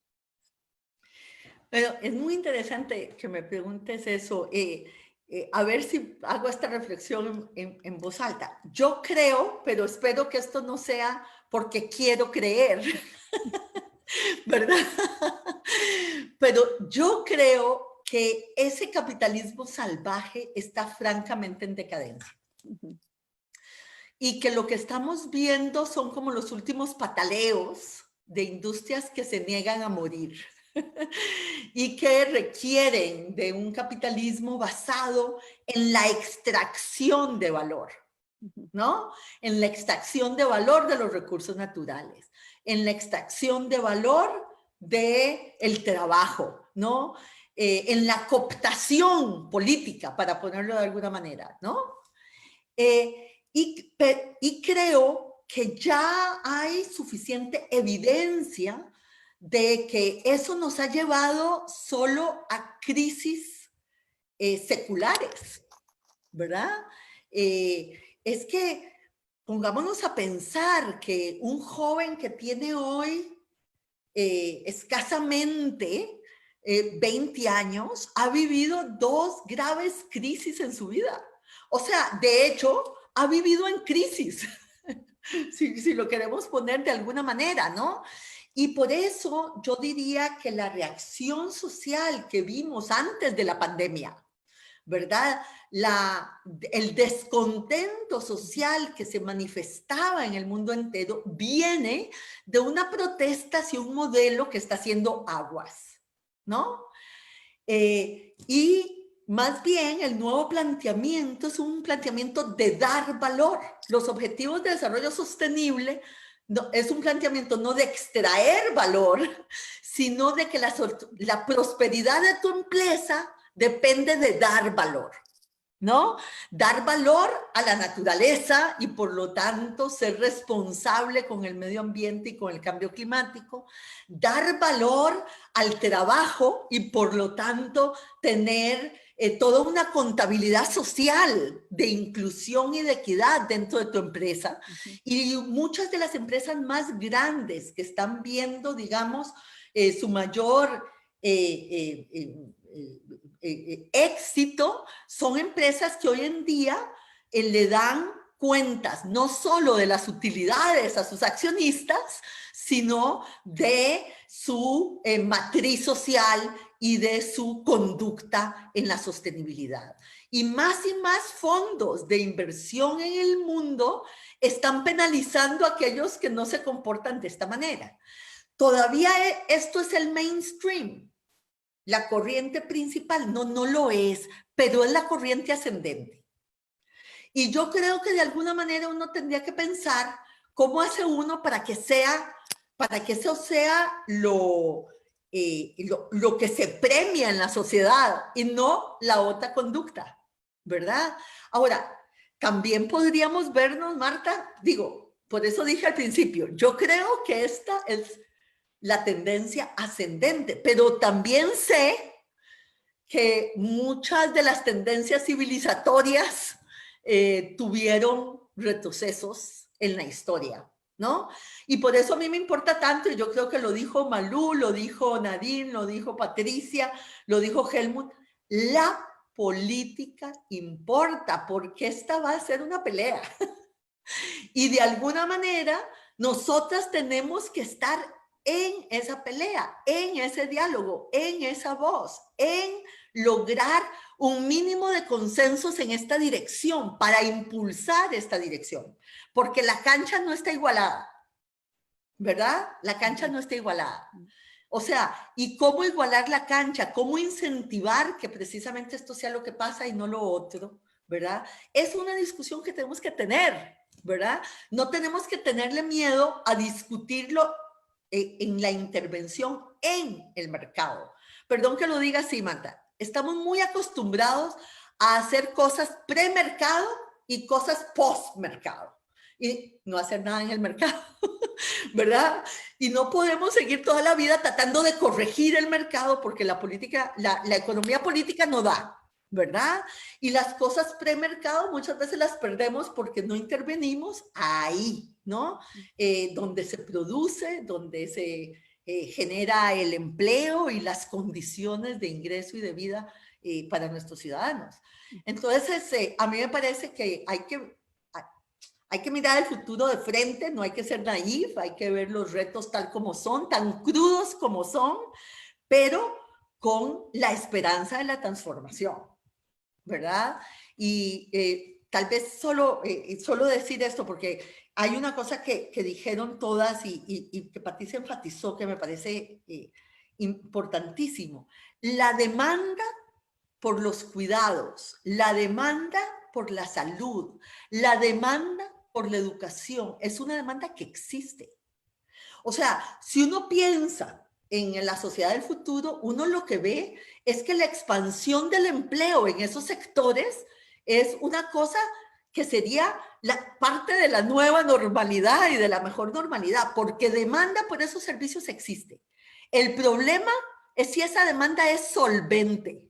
Pero es muy interesante que me preguntes eso. A ver si hago esta reflexión en voz alta. Yo creo, pero espero que esto no sea porque quiero creer, ¿verdad? Pero yo creo que ese capitalismo salvaje está francamente en decadencia. Y que lo que estamos viendo son como los últimos pataleos de industrias que se niegan a morir. Y que requieren de un capitalismo basado en la extracción de valor, ¿no? En la extracción de valor de los recursos naturales, en la extracción de valor del trabajo, ¿no? En la cooptación política, para ponerlo de alguna manera, ¿no? Y creo que ya hay suficiente evidencia de que eso nos ha llevado solo a crisis seculares, ¿verdad? Es que pongámonos a pensar que un joven que tiene hoy escasamente 20 años ha vivido 2 graves crisis en su vida. O sea, de hecho, ha vivido en crisis, si lo queremos poner de alguna manera, ¿no? Y por eso yo diría que la reacción social que vimos antes de la pandemia, ¿verdad? El descontento social que se manifestaba en el mundo entero viene de una protesta hacia un modelo que está haciendo aguas, ¿no? Y más bien el nuevo planteamiento es un planteamiento de dar valor. Los objetivos de desarrollo sostenible es un planteamiento no de extraer valor, sino de que la prosperidad de tu empresa depende de dar valor, ¿no? Dar valor a la naturaleza y por lo tanto ser responsable con el medio ambiente y con el cambio climático. Dar valor al trabajo y por lo tanto tener toda una contabilidad social de inclusión y de equidad dentro de tu empresa. Y muchas de las empresas más grandes que están viendo, digamos, su mayor éxito son empresas que hoy en día le dan cuentas no solo de las utilidades a sus accionistas, sino de su matriz social y de su conducta en la sostenibilidad. Y más fondos de inversión en el mundo están penalizando a aquellos que no se comportan de esta manera. Todavía esto es el mainstream. La corriente principal no lo es, pero es la corriente ascendente. Y yo creo que de alguna manera uno tendría que pensar cómo hace uno para que eso sea lo que se premia en la sociedad y no la otra conducta, ¿verdad? Ahora, también podríamos vernos, Marta, por eso dije al principio, yo creo que esta es la tendencia ascendente, pero también sé que muchas de las tendencias civilizatorias tuvieron retrocesos en la historia, ¿no? Y por eso a mí me importa tanto, y yo creo que lo dijo Malú, lo dijo Nadine, lo dijo Patricia, lo dijo Helmut, la política importa, porque esta va a ser una pelea. Y de alguna manera, nosotras tenemos que estar en esa pelea, en ese diálogo, en esa voz, en lograr un mínimo de consensos en esta dirección para impulsar esta dirección, porque la cancha no está igualada, ¿verdad? La cancha no está igualada. O sea, ¿y cómo igualar la cancha? ¿Cómo incentivar que precisamente esto sea lo que pasa y no lo otro? ¿Verdad? Es una discusión que tenemos que tener, ¿verdad? No tenemos que tenerle miedo a discutirlo en la intervención en el mercado. Perdón que lo diga así, Marta. Estamos muy acostumbrados a hacer cosas pre-mercado y cosas post-mercado. Y no hacer nada en el mercado, ¿verdad? Y no podemos seguir toda la vida tratando de corregir el mercado porque la política, la economía política no da, ¿verdad? Y las cosas premercado muchas veces las perdemos porque no intervenimos ahí, ¿no? Donde se produce, donde se genera el empleo y las condiciones de ingreso y de vida para nuestros ciudadanos. Entonces, a mí me parece que hay que mirar el futuro de frente, no hay que ser naif, hay que ver los retos tal como son, tan crudos como son, pero con la esperanza de la transformación, ¿verdad? Y tal vez solo decir esto, porque hay una cosa que dijeron todas y que Patricia enfatizó que me parece importantísimo. La demanda por los cuidados, la demanda por la salud, la demanda por la educación, es una demanda que existe. O sea, si uno piensa en la sociedad del futuro, uno lo que ve es que la expansión del empleo en esos sectores es una cosa que sería la parte de la nueva normalidad y de la mejor normalidad, porque demanda por esos servicios existe. El problema es si esa demanda es solvente.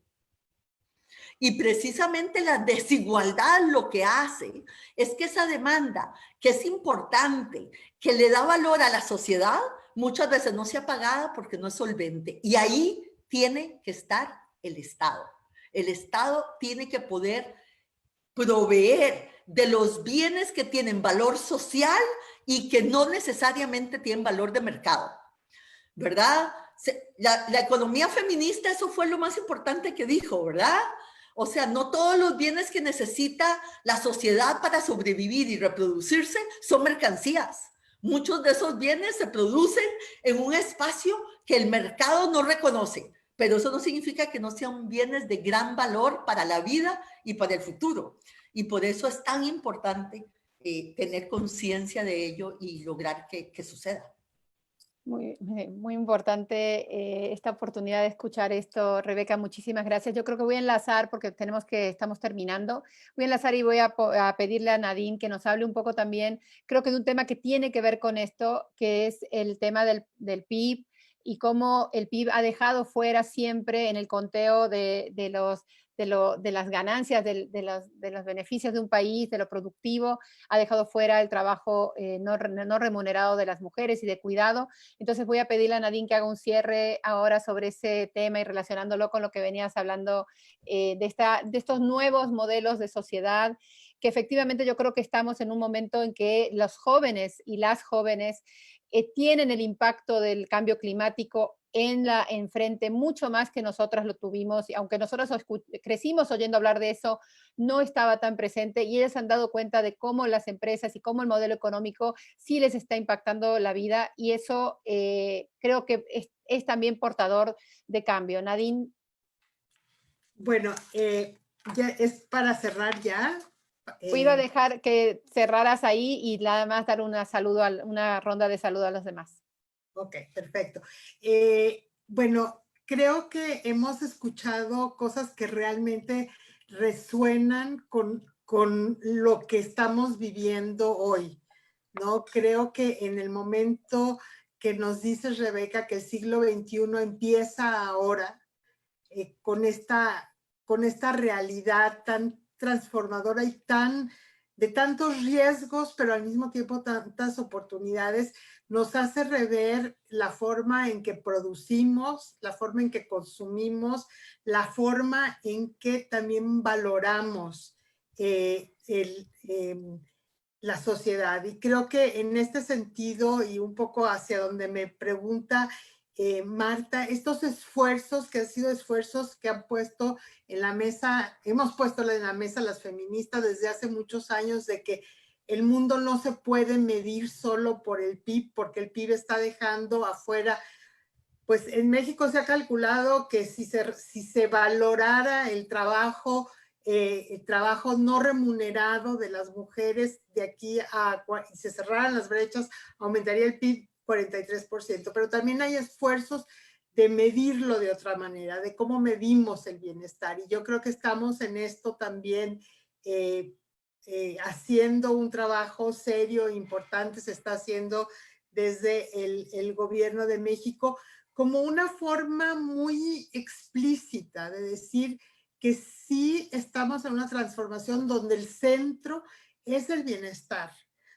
Y precisamente la desigualdad lo que hace es que esa demanda, que es importante, que le da valor a la sociedad, muchas veces no sea pagada porque no es solvente. Y ahí tiene que estar el Estado. El Estado tiene que poder proveer de los bienes que tienen valor social y que no necesariamente tienen valor de mercado, ¿verdad? La economía feminista, eso fue lo más importante que dijo, ¿verdad? O sea, no todos los bienes que necesita la sociedad para sobrevivir y reproducirse son mercancías. Muchos de esos bienes se producen en un espacio que el mercado no reconoce, pero eso no significa que no sean bienes de gran valor para la vida y para el futuro. Y por eso es tan importante tener conciencia de ello y lograr que suceda. Muy importante esta oportunidad de escuchar esto, Rebeca, muchísimas gracias. Yo creo que voy a enlazar, porque estamos terminando, voy a enlazar y voy a pedirle a Nadine que nos hable un poco también, creo que de un tema que tiene que ver con esto, que es el tema del PIB y cómo el PIB ha dejado fuera siempre en el conteo de las ganancias, de los beneficios de un país, de lo productivo, ha dejado fuera el trabajo no remunerado de las mujeres y de cuidado. Entonces voy a pedirle a Nadine que haga un cierre ahora sobre ese tema y relacionándolo con lo que venías hablando de estos nuevos modelos de sociedad, que efectivamente yo creo que estamos en un momento en que los jóvenes y las jóvenes tienen el impacto del cambio climático enfrente mucho más que nosotras lo tuvimos, y aunque nosotros crecimos oyendo hablar de eso, no estaba tan presente, y ellas han dado cuenta de cómo las empresas y cómo el modelo económico sí les está impactando la vida, y eso creo que es también portador de cambio. Nadine. Bueno, ya es para cerrar ya. Iba a dejar que cerraras ahí y nada más dar una ronda de saludo a los demás. Ok, perfecto. Bueno, creo que hemos escuchado cosas que realmente resuenan con lo que estamos viviendo hoy, ¿no? Creo que en el momento que nos dice Rebeca que el siglo XXI empieza ahora, con esta realidad tan transformadora y de tantos riesgos, pero al mismo tiempo tantas oportunidades, nos hace rever la forma en que producimos, la forma en que consumimos, la forma en que también valoramos la sociedad. Y creo que en este sentido, y un poco hacia donde me pregunta Marta, estos esfuerzos que han sido esfuerzos que han puesto en la mesa, hemos puesto en la mesa las feministas desde hace muchos años, de que el mundo no se puede medir solo por el PIB, porque el PIB está dejando afuera. Pues en México se ha calculado que si se valorara el trabajo no remunerado de las mujeres de aquí y se cerraran las brechas, aumentaría el PIB 43%, pero también hay esfuerzos de medirlo de otra manera, de cómo medimos el bienestar. Y yo creo que estamos en esto también haciendo un trabajo serio e importante, se está haciendo desde el gobierno de México, como una forma muy explícita de decir que sí estamos en una transformación donde el centro es el bienestar,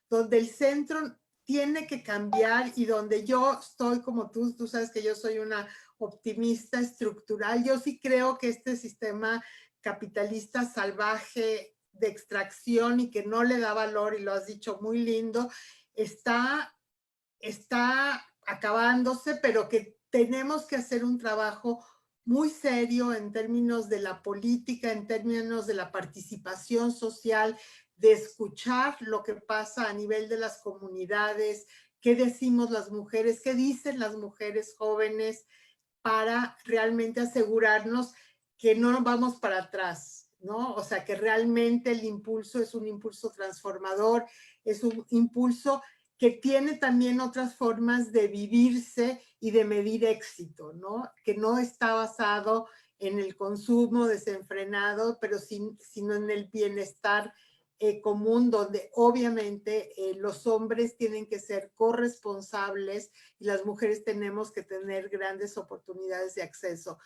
donde el centro tiene que cambiar y donde yo estoy como tú sabes que yo soy una optimista estructural. Yo sí creo que este sistema capitalista salvaje de extracción y que no le da valor, y lo has dicho muy lindo, está acabándose, pero que tenemos que hacer un trabajo muy serio en términos de la política, en términos de la participación social, de escuchar lo que pasa a nivel de las comunidades, qué decimos las mujeres, qué dicen las mujeres jóvenes, para realmente asegurarnos que no vamos para atrás, ¿no? O sea, que realmente el impulso es un impulso transformador, es un impulso que tiene también otras formas de vivirse y de medir éxito, ¿no? Que no está basado en el consumo desenfrenado, pero sino en el bienestar común, donde obviamente los hombres tienen que ser corresponsables y las mujeres tenemos que tener grandes oportunidades de acceso.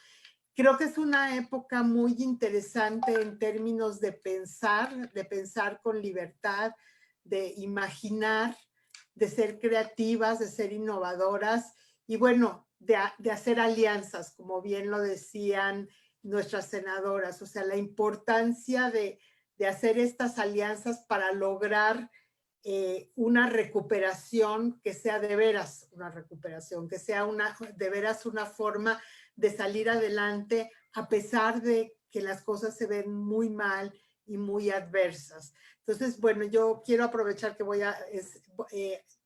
Creo que es una época muy interesante en términos de pensar con libertad, de imaginar, de ser creativas, de ser innovadoras y bueno, de hacer alianzas, como bien lo decían nuestras senadoras, o sea, la importancia de hacer estas alianzas para lograr una recuperación que sea de veras una recuperación, que sea de veras una forma de salir adelante a pesar de que las cosas se ven muy mal y muy adversas. Entonces, bueno, yo quiero aprovechar que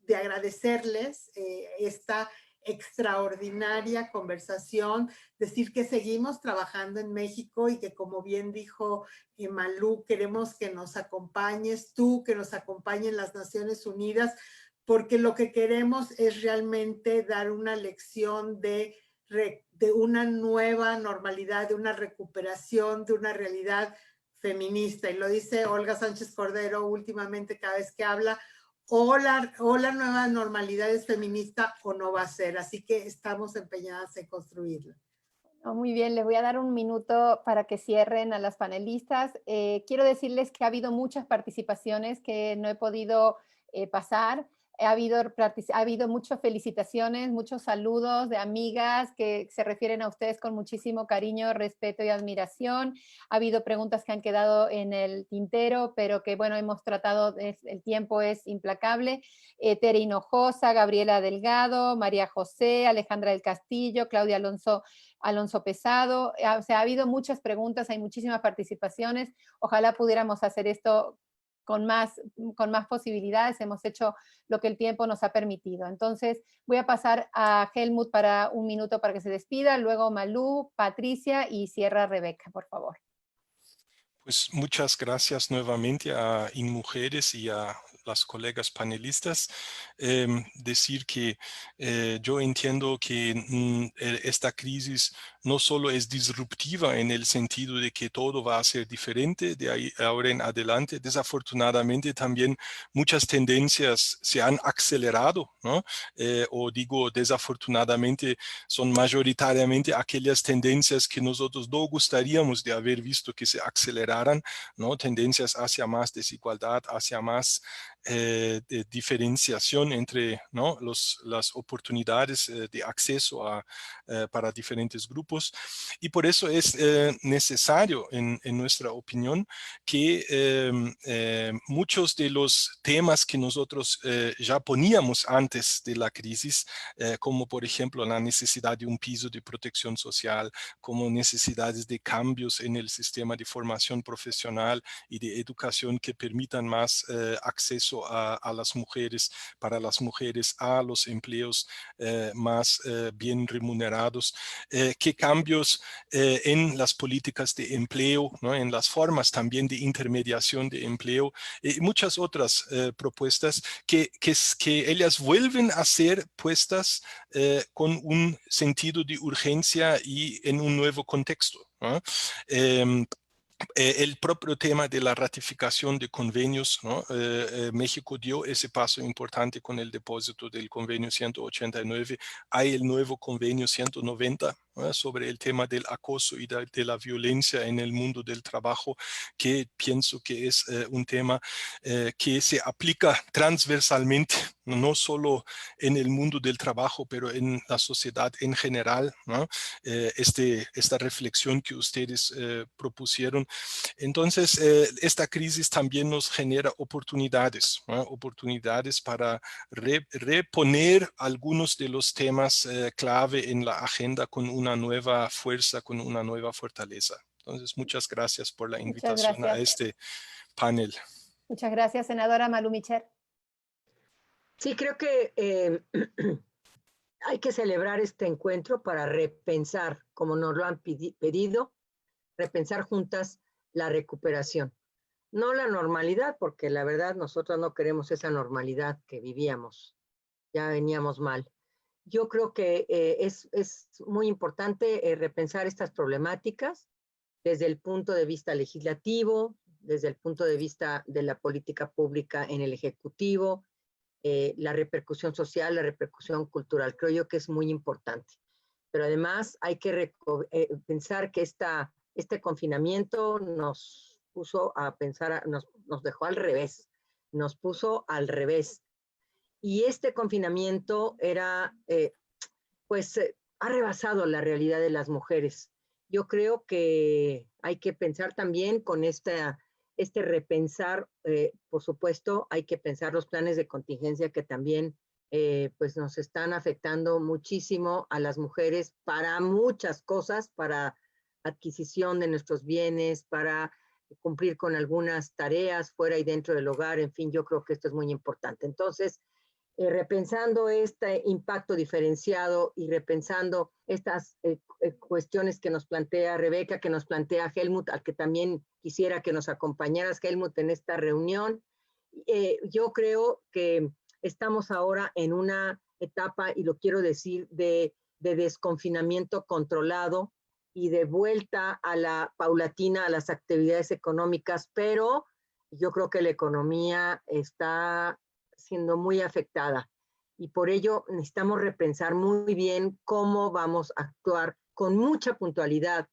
de agradecerles esta extraordinaria conversación, decir que seguimos trabajando en México y que, como bien dijo Malú, queremos que nos acompañes tú, que nos acompañen las Naciones Unidas, porque lo que queremos es realmente dar una lección de una nueva normalidad, de una recuperación, de una realidad feminista. Y lo dice Olga Sánchez Cordero últimamente cada vez que habla, o la nueva normalidad es feminista o no va a ser. Así que estamos empeñadas en construirla. Muy bien, les voy a dar un minuto para que cierren a las panelistas. Quiero decirles que ha habido muchas participaciones que no he podido pasar. Ha habido muchas felicitaciones, muchos saludos de amigas que se refieren a ustedes con muchísimo cariño, respeto y admiración. Ha habido preguntas que han quedado en el tintero, pero que bueno, hemos tratado, el tiempo es implacable. Tere Hinojosa, Gabriela Delgado, María José, Alejandra del Castillo, Claudia Alonso Pesado. O sea, ha habido muchas preguntas, hay muchísimas participaciones. Ojalá pudiéramos hacer esto con más posibilidades. Hemos hecho lo que el tiempo nos ha permitido. Entonces, voy a pasar a Helmut para un minuto para que se despida, luego Malú, Patricia y cierra Rebeca, por favor. Pues muchas gracias nuevamente a InMujeres y a las colegas panelistas. Decir que yo entiendo que esta crisis no solo es disruptiva en el sentido de que todo va a ser diferente de ahora en adelante. Desafortunadamente también muchas tendencias se han acelerado, ¿no? O digo desafortunadamente son mayoritariamente aquellas tendencias que nosotros no gustaríamos de haber visto que se aceleraran, ¿no? Tendencias hacia más desigualdad, hacia más de diferenciación entre, ¿no?, las oportunidades de acceso para diferentes grupos. Y por eso es necesario, en nuestra opinión, que muchos de los temas que nosotros ya poníamos antes de la crisis, como por ejemplo la necesidad de un piso de protección social, como necesidades de cambios en el sistema de formación profesional y de educación que permitan más acceso a las mujeres, para las mujeres, a los empleos más bien remunerados, qué cambios en las políticas de empleo, ¿no?, en las formas también de intermediación de empleo, y muchas otras propuestas que ellas vuelven a ser puestas con un sentido de urgencia y en un nuevo contexto, ¿no? El propio tema de la ratificación de convenios, ¿no? México dio ese paso importante con el depósito del convenio 189. Hay el nuevo convenio 190, ¿no?, sobre el tema del acoso y de la violencia en el mundo del trabajo, que pienso que es un tema que se aplica transversalmente, no solo en el mundo del trabajo, pero en la sociedad en general, ¿no? Esta reflexión que ustedes propusieron. Entonces, esta crisis también nos genera oportunidades, ¿no?, oportunidades para reponer algunos de los temas clave en la agenda con una nueva fuerza, con una nueva fortaleza. Entonces, muchas gracias por la invitación a este panel. Muchas gracias, senadora Malú Micher. Sí, creo que hay que celebrar este encuentro para repensar, como nos lo han pedido, repensar juntas la recuperación. No la normalidad, porque la verdad nosotros no queremos esa normalidad que vivíamos, ya veníamos mal. Yo creo que es muy importante repensar estas problemáticas desde el punto de vista legislativo, desde el punto de vista de la política pública en el Ejecutivo, la repercusión social, la repercusión cultural. Creo yo que es muy importante. Pero además hay que pensar que este confinamiento nos puso a pensar, nos dejó al revés, nos puso al revés. Y este confinamiento ha rebasado la realidad de las mujeres. Yo creo que hay que pensar también con este repensar, por supuesto, hay que pensar los planes de contingencia que también pues nos están afectando muchísimo a las mujeres para muchas cosas, para adquisición de nuestros bienes, para cumplir con algunas tareas fuera y dentro del hogar, en fin, yo creo que esto es muy importante. Entonces, repensando este impacto diferenciado y repensando estas cuestiones que nos plantea Rebeca, que nos plantea Helmut, al que también quisiera que nos acompañaras, Helmut, en esta reunión, yo creo que estamos ahora en una etapa, y lo quiero decir, de desconfinamiento controlado y de vuelta a la paulatina a las actividades económicas, pero yo creo que la economía está siendo muy afectada y por ello necesitamos repensar muy bien cómo vamos a actuar con mucha puntualidad.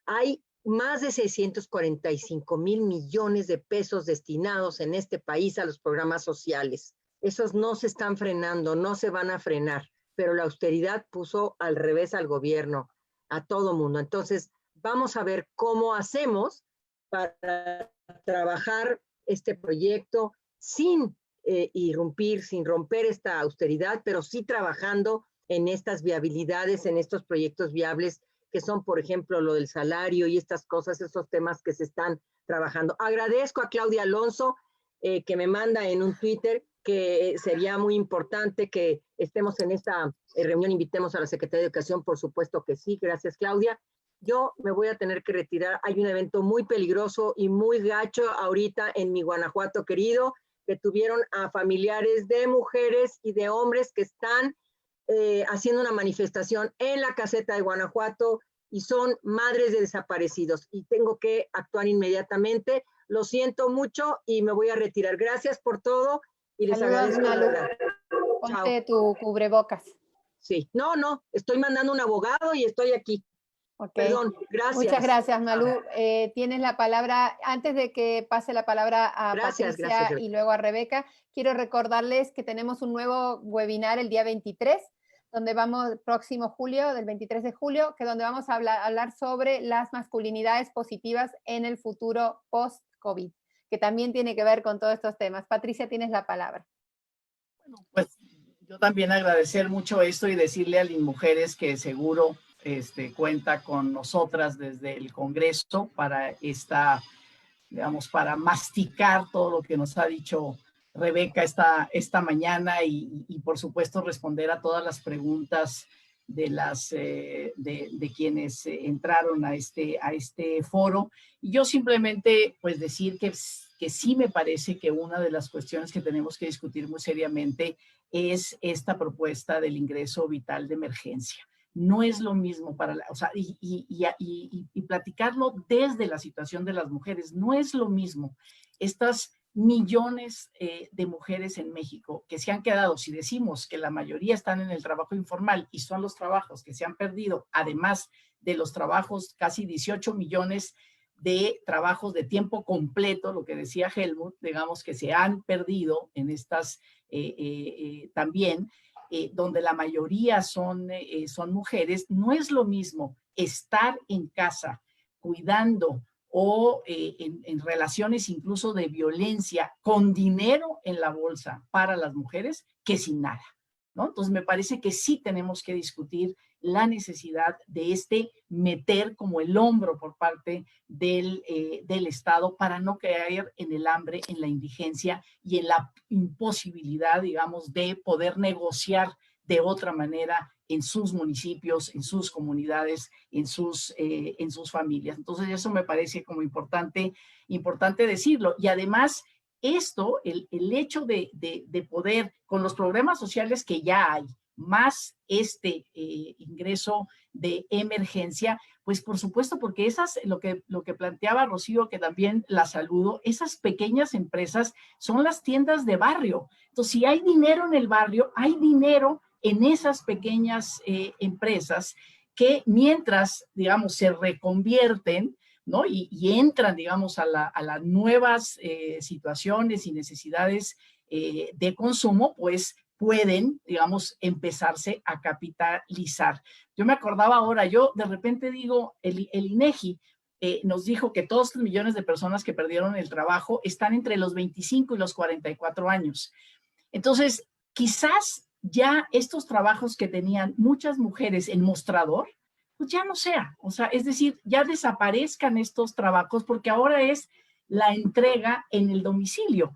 Hay más de 645,000 millones de pesos destinados en este país a los programas sociales. Esos no se están frenando, no se van a frenar, pero la austeridad puso al revés al gobierno, a todo mundo. Entonces, vamos a ver cómo hacemos para trabajar este proyecto sin irrumpir, sin romper esta austeridad, pero sí trabajando en estas viabilidades, en estos proyectos viables que son, por ejemplo, lo del salario y estas cosas, esos temas que se están trabajando. Agradezco a Claudia Alonso que me manda en un Twitter que sería muy importante que estemos en esta reunión, invitemos a la Secretaría de Educación, por supuesto que sí, gracias Claudia. Yo me voy a tener que retirar, hay un evento muy peligroso y muy gacho ahorita en mi Guanajuato querido, que tuvieron a familiares de mujeres y de hombres que están haciendo una manifestación en la caseta de Guanajuato y son madres de desaparecidos y tengo que actuar inmediatamente. Lo siento mucho y me voy a retirar. Gracias por todo y les agradezco. Ponte tu cubrebocas. Sí, no, estoy mandando un abogado y estoy aquí. Ok. Perdón, gracias. Muchas gracias, Malú. Tienes la palabra. Antes de que pase la palabra a Gracias, Patricia gracias, Rebeca. y luego a Rebeca, quiero recordarles que tenemos un nuevo webinar el día 23, donde vamos, próximo julio, del 23 de julio, que donde vamos a hablar sobre las masculinidades positivas en el futuro post-COVID, que también tiene que ver con todos estos temas. Patricia, tienes la palabra. Bueno, pues yo también agradecer mucho esto y decirle a las mujeres que seguro cuenta con nosotras desde el Congreso para digamos, para masticar todo lo que nos ha dicho Rebeca esta mañana y por supuesto responder a todas las preguntas de quienes entraron a este foro. Y yo simplemente pues decir que sí me parece que una de las cuestiones que tenemos que discutir muy seriamente es esta propuesta del ingreso vital de emergencia. No es lo mismo y platicarlo desde la situación de las mujeres, no es lo mismo. Estas millones de mujeres en México que se han quedado, si decimos que la mayoría están en el trabajo informal y son los trabajos que se han perdido, además de los trabajos, casi 18 millones de trabajos de tiempo completo, lo que decía Helmut, digamos que se han perdido en estas también, donde la mayoría son mujeres, no es lo mismo estar en casa cuidando o en relaciones incluso de violencia con dinero en la bolsa para las mujeres que sin nada, ¿no? Entonces me parece que sí tenemos que discutir la necesidad de meter como el hombro por parte del Estado para no caer en el hambre, en la indigencia y en la imposibilidad, digamos, de poder negociar de otra manera en sus municipios, en sus comunidades, en sus familias. Entonces eso me parece como importante decirlo. Y además esto, el hecho de poder, con los programas sociales que ya hay, más ingreso de emergencia, pues por supuesto, porque lo que planteaba Rocío, que también la saludo, esas pequeñas empresas son las tiendas de barrio. Entonces, si hay dinero en el barrio, hay dinero en esas pequeñas empresas que mientras, digamos, se reconvierten, ¿no? Y entran, digamos, a las nuevas situaciones y necesidades de consumo, pues pueden, digamos, empezarse a capitalizar. Yo me acordaba ahora, yo de repente digo, el INEGI nos dijo que todos los millones de personas que perdieron el trabajo están entre los 25 y los 44 años. Entonces, quizás ya estos trabajos que tenían muchas mujeres en mostrador, pues ya no sea, o sea, es decir, ya desaparezcan estos trabajos porque ahora es la entrega en el domicilio.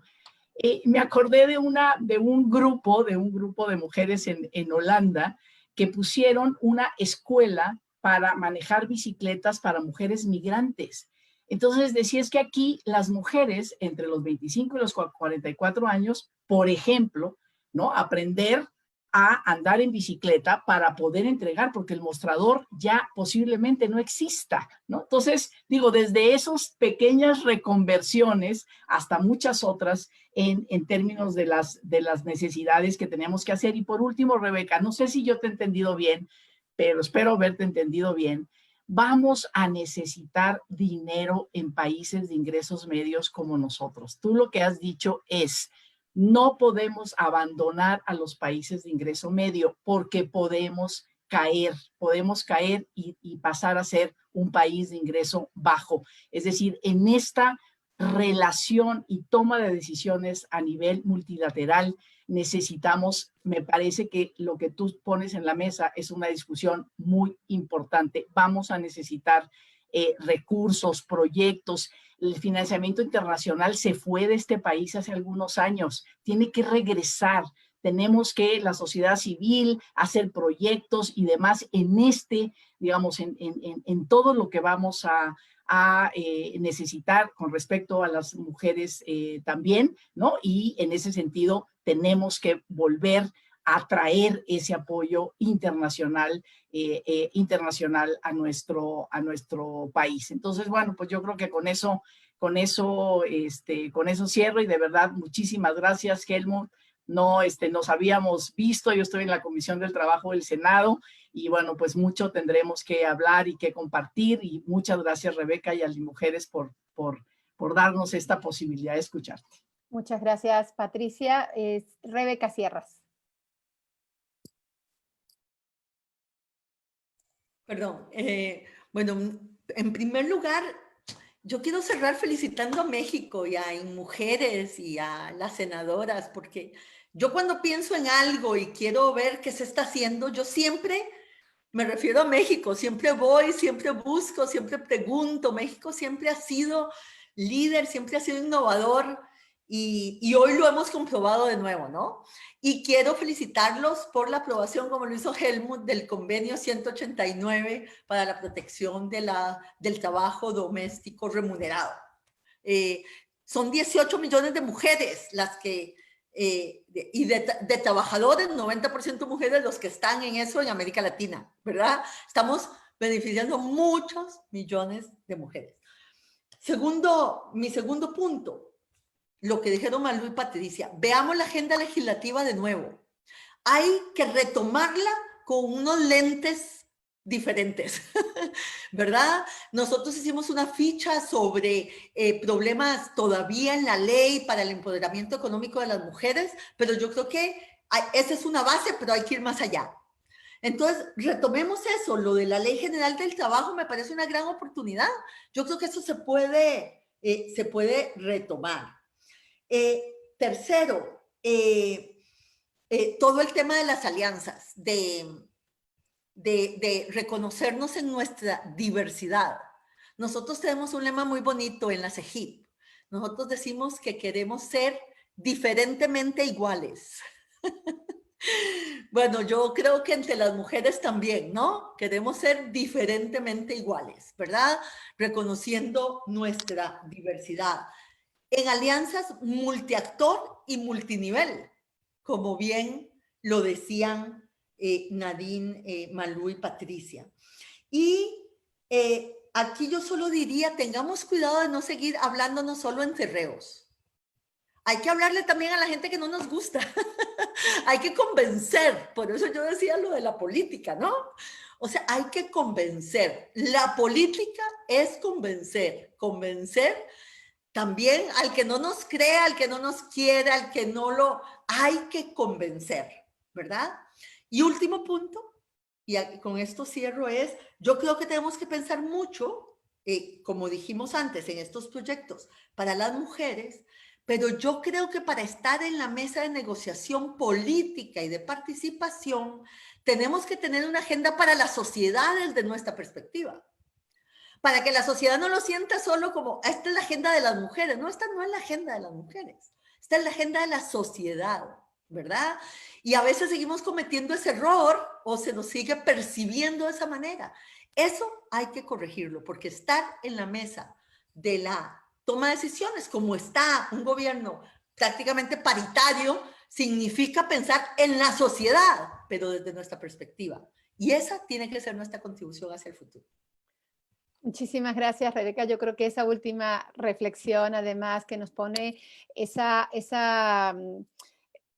Me acordé de un grupo de mujeres en Holanda que pusieron una escuela para manejar bicicletas para mujeres migrantes. Entonces decía, es que aquí las mujeres entre los 25 y los 44 años, por ejemplo, ¿no? Aprender a andar en bicicleta para poder entregar, porque el mostrador ya posiblemente no exista, ¿no? Entonces, digo, desde esas pequeñas reconversiones hasta muchas otras en términos de las necesidades que tenemos que hacer. Y por último, Rebeca, no sé si yo te he entendido bien, pero espero haberte entendido bien. Vamos a necesitar dinero en países de ingresos medios como nosotros. Tú lo que has dicho es, no podemos abandonar a los países de ingreso medio porque podemos caer y pasar a ser un país de ingreso bajo. Es decir, en esta relación y toma de decisiones a nivel multilateral necesitamos, me parece que lo que tú pones en la mesa es una discusión muy importante. Vamos a necesitar recursos, proyectos. El financiamiento internacional se fue de este país hace algunos años, tiene que regresar. Tenemos que la sociedad civil hacer proyectos y demás digamos, en todo lo que vamos a necesitar con respecto a las mujeres también, ¿no? Y en ese sentido tenemos que volver a traer ese apoyo internacional a nuestro país. Entonces, bueno, pues yo creo que con eso cierro y de verdad muchísimas gracias, Helmut. no nos habíamos visto. Yo estoy en la Comisión del Trabajo del Senado y bueno, pues mucho tendremos que hablar y que compartir, y muchas gracias, Rebeca, y a las mujeres por darnos esta posibilidad de escucharte. Muchas gracias, Patricia. Rebeca Sierras. Perdón. Bueno, en primer lugar, yo quiero cerrar felicitando a México y a mujeres y a las senadoras, porque yo cuando pienso en algo y quiero ver qué se está haciendo, yo siempre me refiero a México, siempre voy, siempre busco, siempre pregunto. México siempre ha sido líder, siempre ha sido innovador, y hoy lo hemos comprobado de nuevo, ¿no? Y quiero felicitarlos por la aprobación, como lo hizo Helmut, del convenio 189 para la protección del trabajo doméstico remunerado. Son 18 millones de mujeres las que, y de trabajadores, 90% mujeres los que están en eso en América Latina, ¿verdad? Estamos beneficiando muchos millones de mujeres. Mi segundo punto, lo que dijeron Malú y Patricia, veamos la agenda legislativa de nuevo. Hay que retomarla con unos lentes diferentes, ¿verdad? Nosotros hicimos una ficha sobre problemas todavía en la ley para el empoderamiento económico de las mujeres, pero yo creo que esa es una base, pero hay que ir más allá. Entonces, retomemos eso. Lo de la Ley General del Trabajo me parece una gran oportunidad. Yo creo que eso se puede retomar. Tercero, todo el tema de las alianzas, de reconocernos en nuestra diversidad. Nosotros tenemos un lema muy bonito en la CEGIP. Nosotros decimos que queremos ser diferentemente iguales. Bueno, yo creo que entre las mujeres también, ¿no? Queremos ser diferentemente iguales, ¿verdad? Reconociendo nuestra diversidad en alianzas multiactor y multinivel, como bien lo decían Nadine, Malú y Patricia. Y aquí yo solo diría, tengamos cuidado de no seguir hablándonos solo entre reos. Hay que hablarle también a la gente que no nos gusta. Hay que convencer. Por eso yo decía lo de la política, ¿no? O sea, hay que convencer. La política es convencer. Convencer también al que no nos crea, al que no nos quiera, al que no lo... Hay que convencer, ¿verdad? Y último punto, y con esto cierro, es, yo creo que tenemos que pensar mucho, como dijimos antes, en estos proyectos para las mujeres, pero yo creo que para estar en la mesa de negociación política y de participación, tenemos que tener una agenda para la sociedad desde nuestra perspectiva. Para que la sociedad no lo sienta solo como, esta es la agenda de las mujeres. No, esta no es la agenda de las mujeres. Esta es la agenda de la sociedad, ¿verdad? Y a veces seguimos cometiendo ese error o se nos sigue percibiendo de esa manera. Eso hay que corregirlo, porque estar en la mesa de la toma de decisiones, como está un gobierno prácticamente paritario, significa pensar en la sociedad, pero desde nuestra perspectiva. Y esa tiene que ser nuestra contribución hacia el futuro. Muchísimas gracias, Rebeca. Yo creo que esa última reflexión, además, que nos pone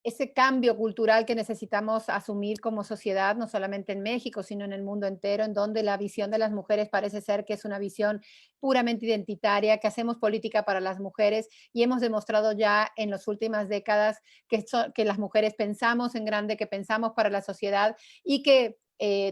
ese cambio cultural que necesitamos asumir como sociedad, no solamente en México, sino en el mundo entero, en donde la visión de las mujeres parece ser que es una visión puramente identitaria, que hacemos política para las mujeres, y hemos demostrado ya en las últimas décadas que las mujeres pensamos en grande, que pensamos para la sociedad, y que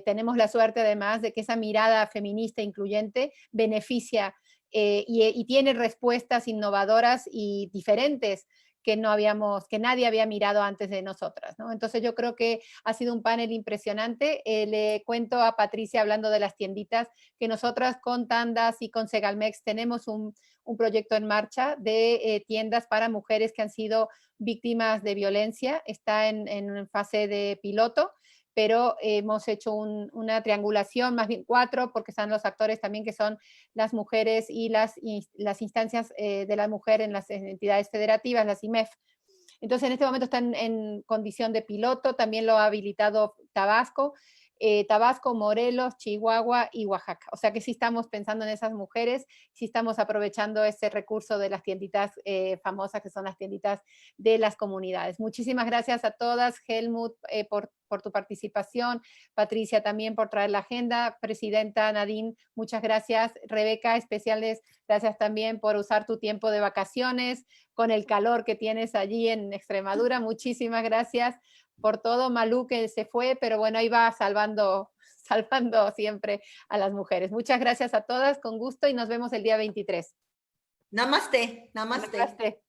tenemos la suerte además de que esa mirada feminista incluyente beneficia y tiene respuestas innovadoras y diferentes que nadie había mirado antes de nosotras, ¿no? Entonces yo creo que ha sido un panel impresionante. Le cuento a Patricia, hablando de las tienditas, que nosotras con Tandas y con Segalmex tenemos un proyecto en marcha de tiendas para mujeres que han sido víctimas de violencia. Está en fase de piloto, pero hemos hecho una triangulación, más bien 4, porque están los actores también que son las mujeres y las instancias de la mujer en las entidades federativas, las IMEF. Entonces, en este momento están en condición de piloto, también lo ha habilitado Tabasco. Tabasco, Morelos, Chihuahua y Oaxaca. O sea que sí estamos pensando en esas mujeres, sí estamos aprovechando ese recurso de las tienditas famosas, que son las tienditas de las comunidades. Muchísimas gracias a todas, Helmut, por tu participación, Patricia también por traer la agenda, Presidenta Nadine, muchas gracias, Rebeca, especiales gracias también por usar tu tiempo de vacaciones, con el calor que tienes allí en Extremadura, muchísimas gracias por todo. Malú, que se fue, pero bueno, ahí va salvando siempre a las mujeres. Muchas gracias a todas, con gusto, y nos vemos el día 23. Namaste, namaste. Namaste.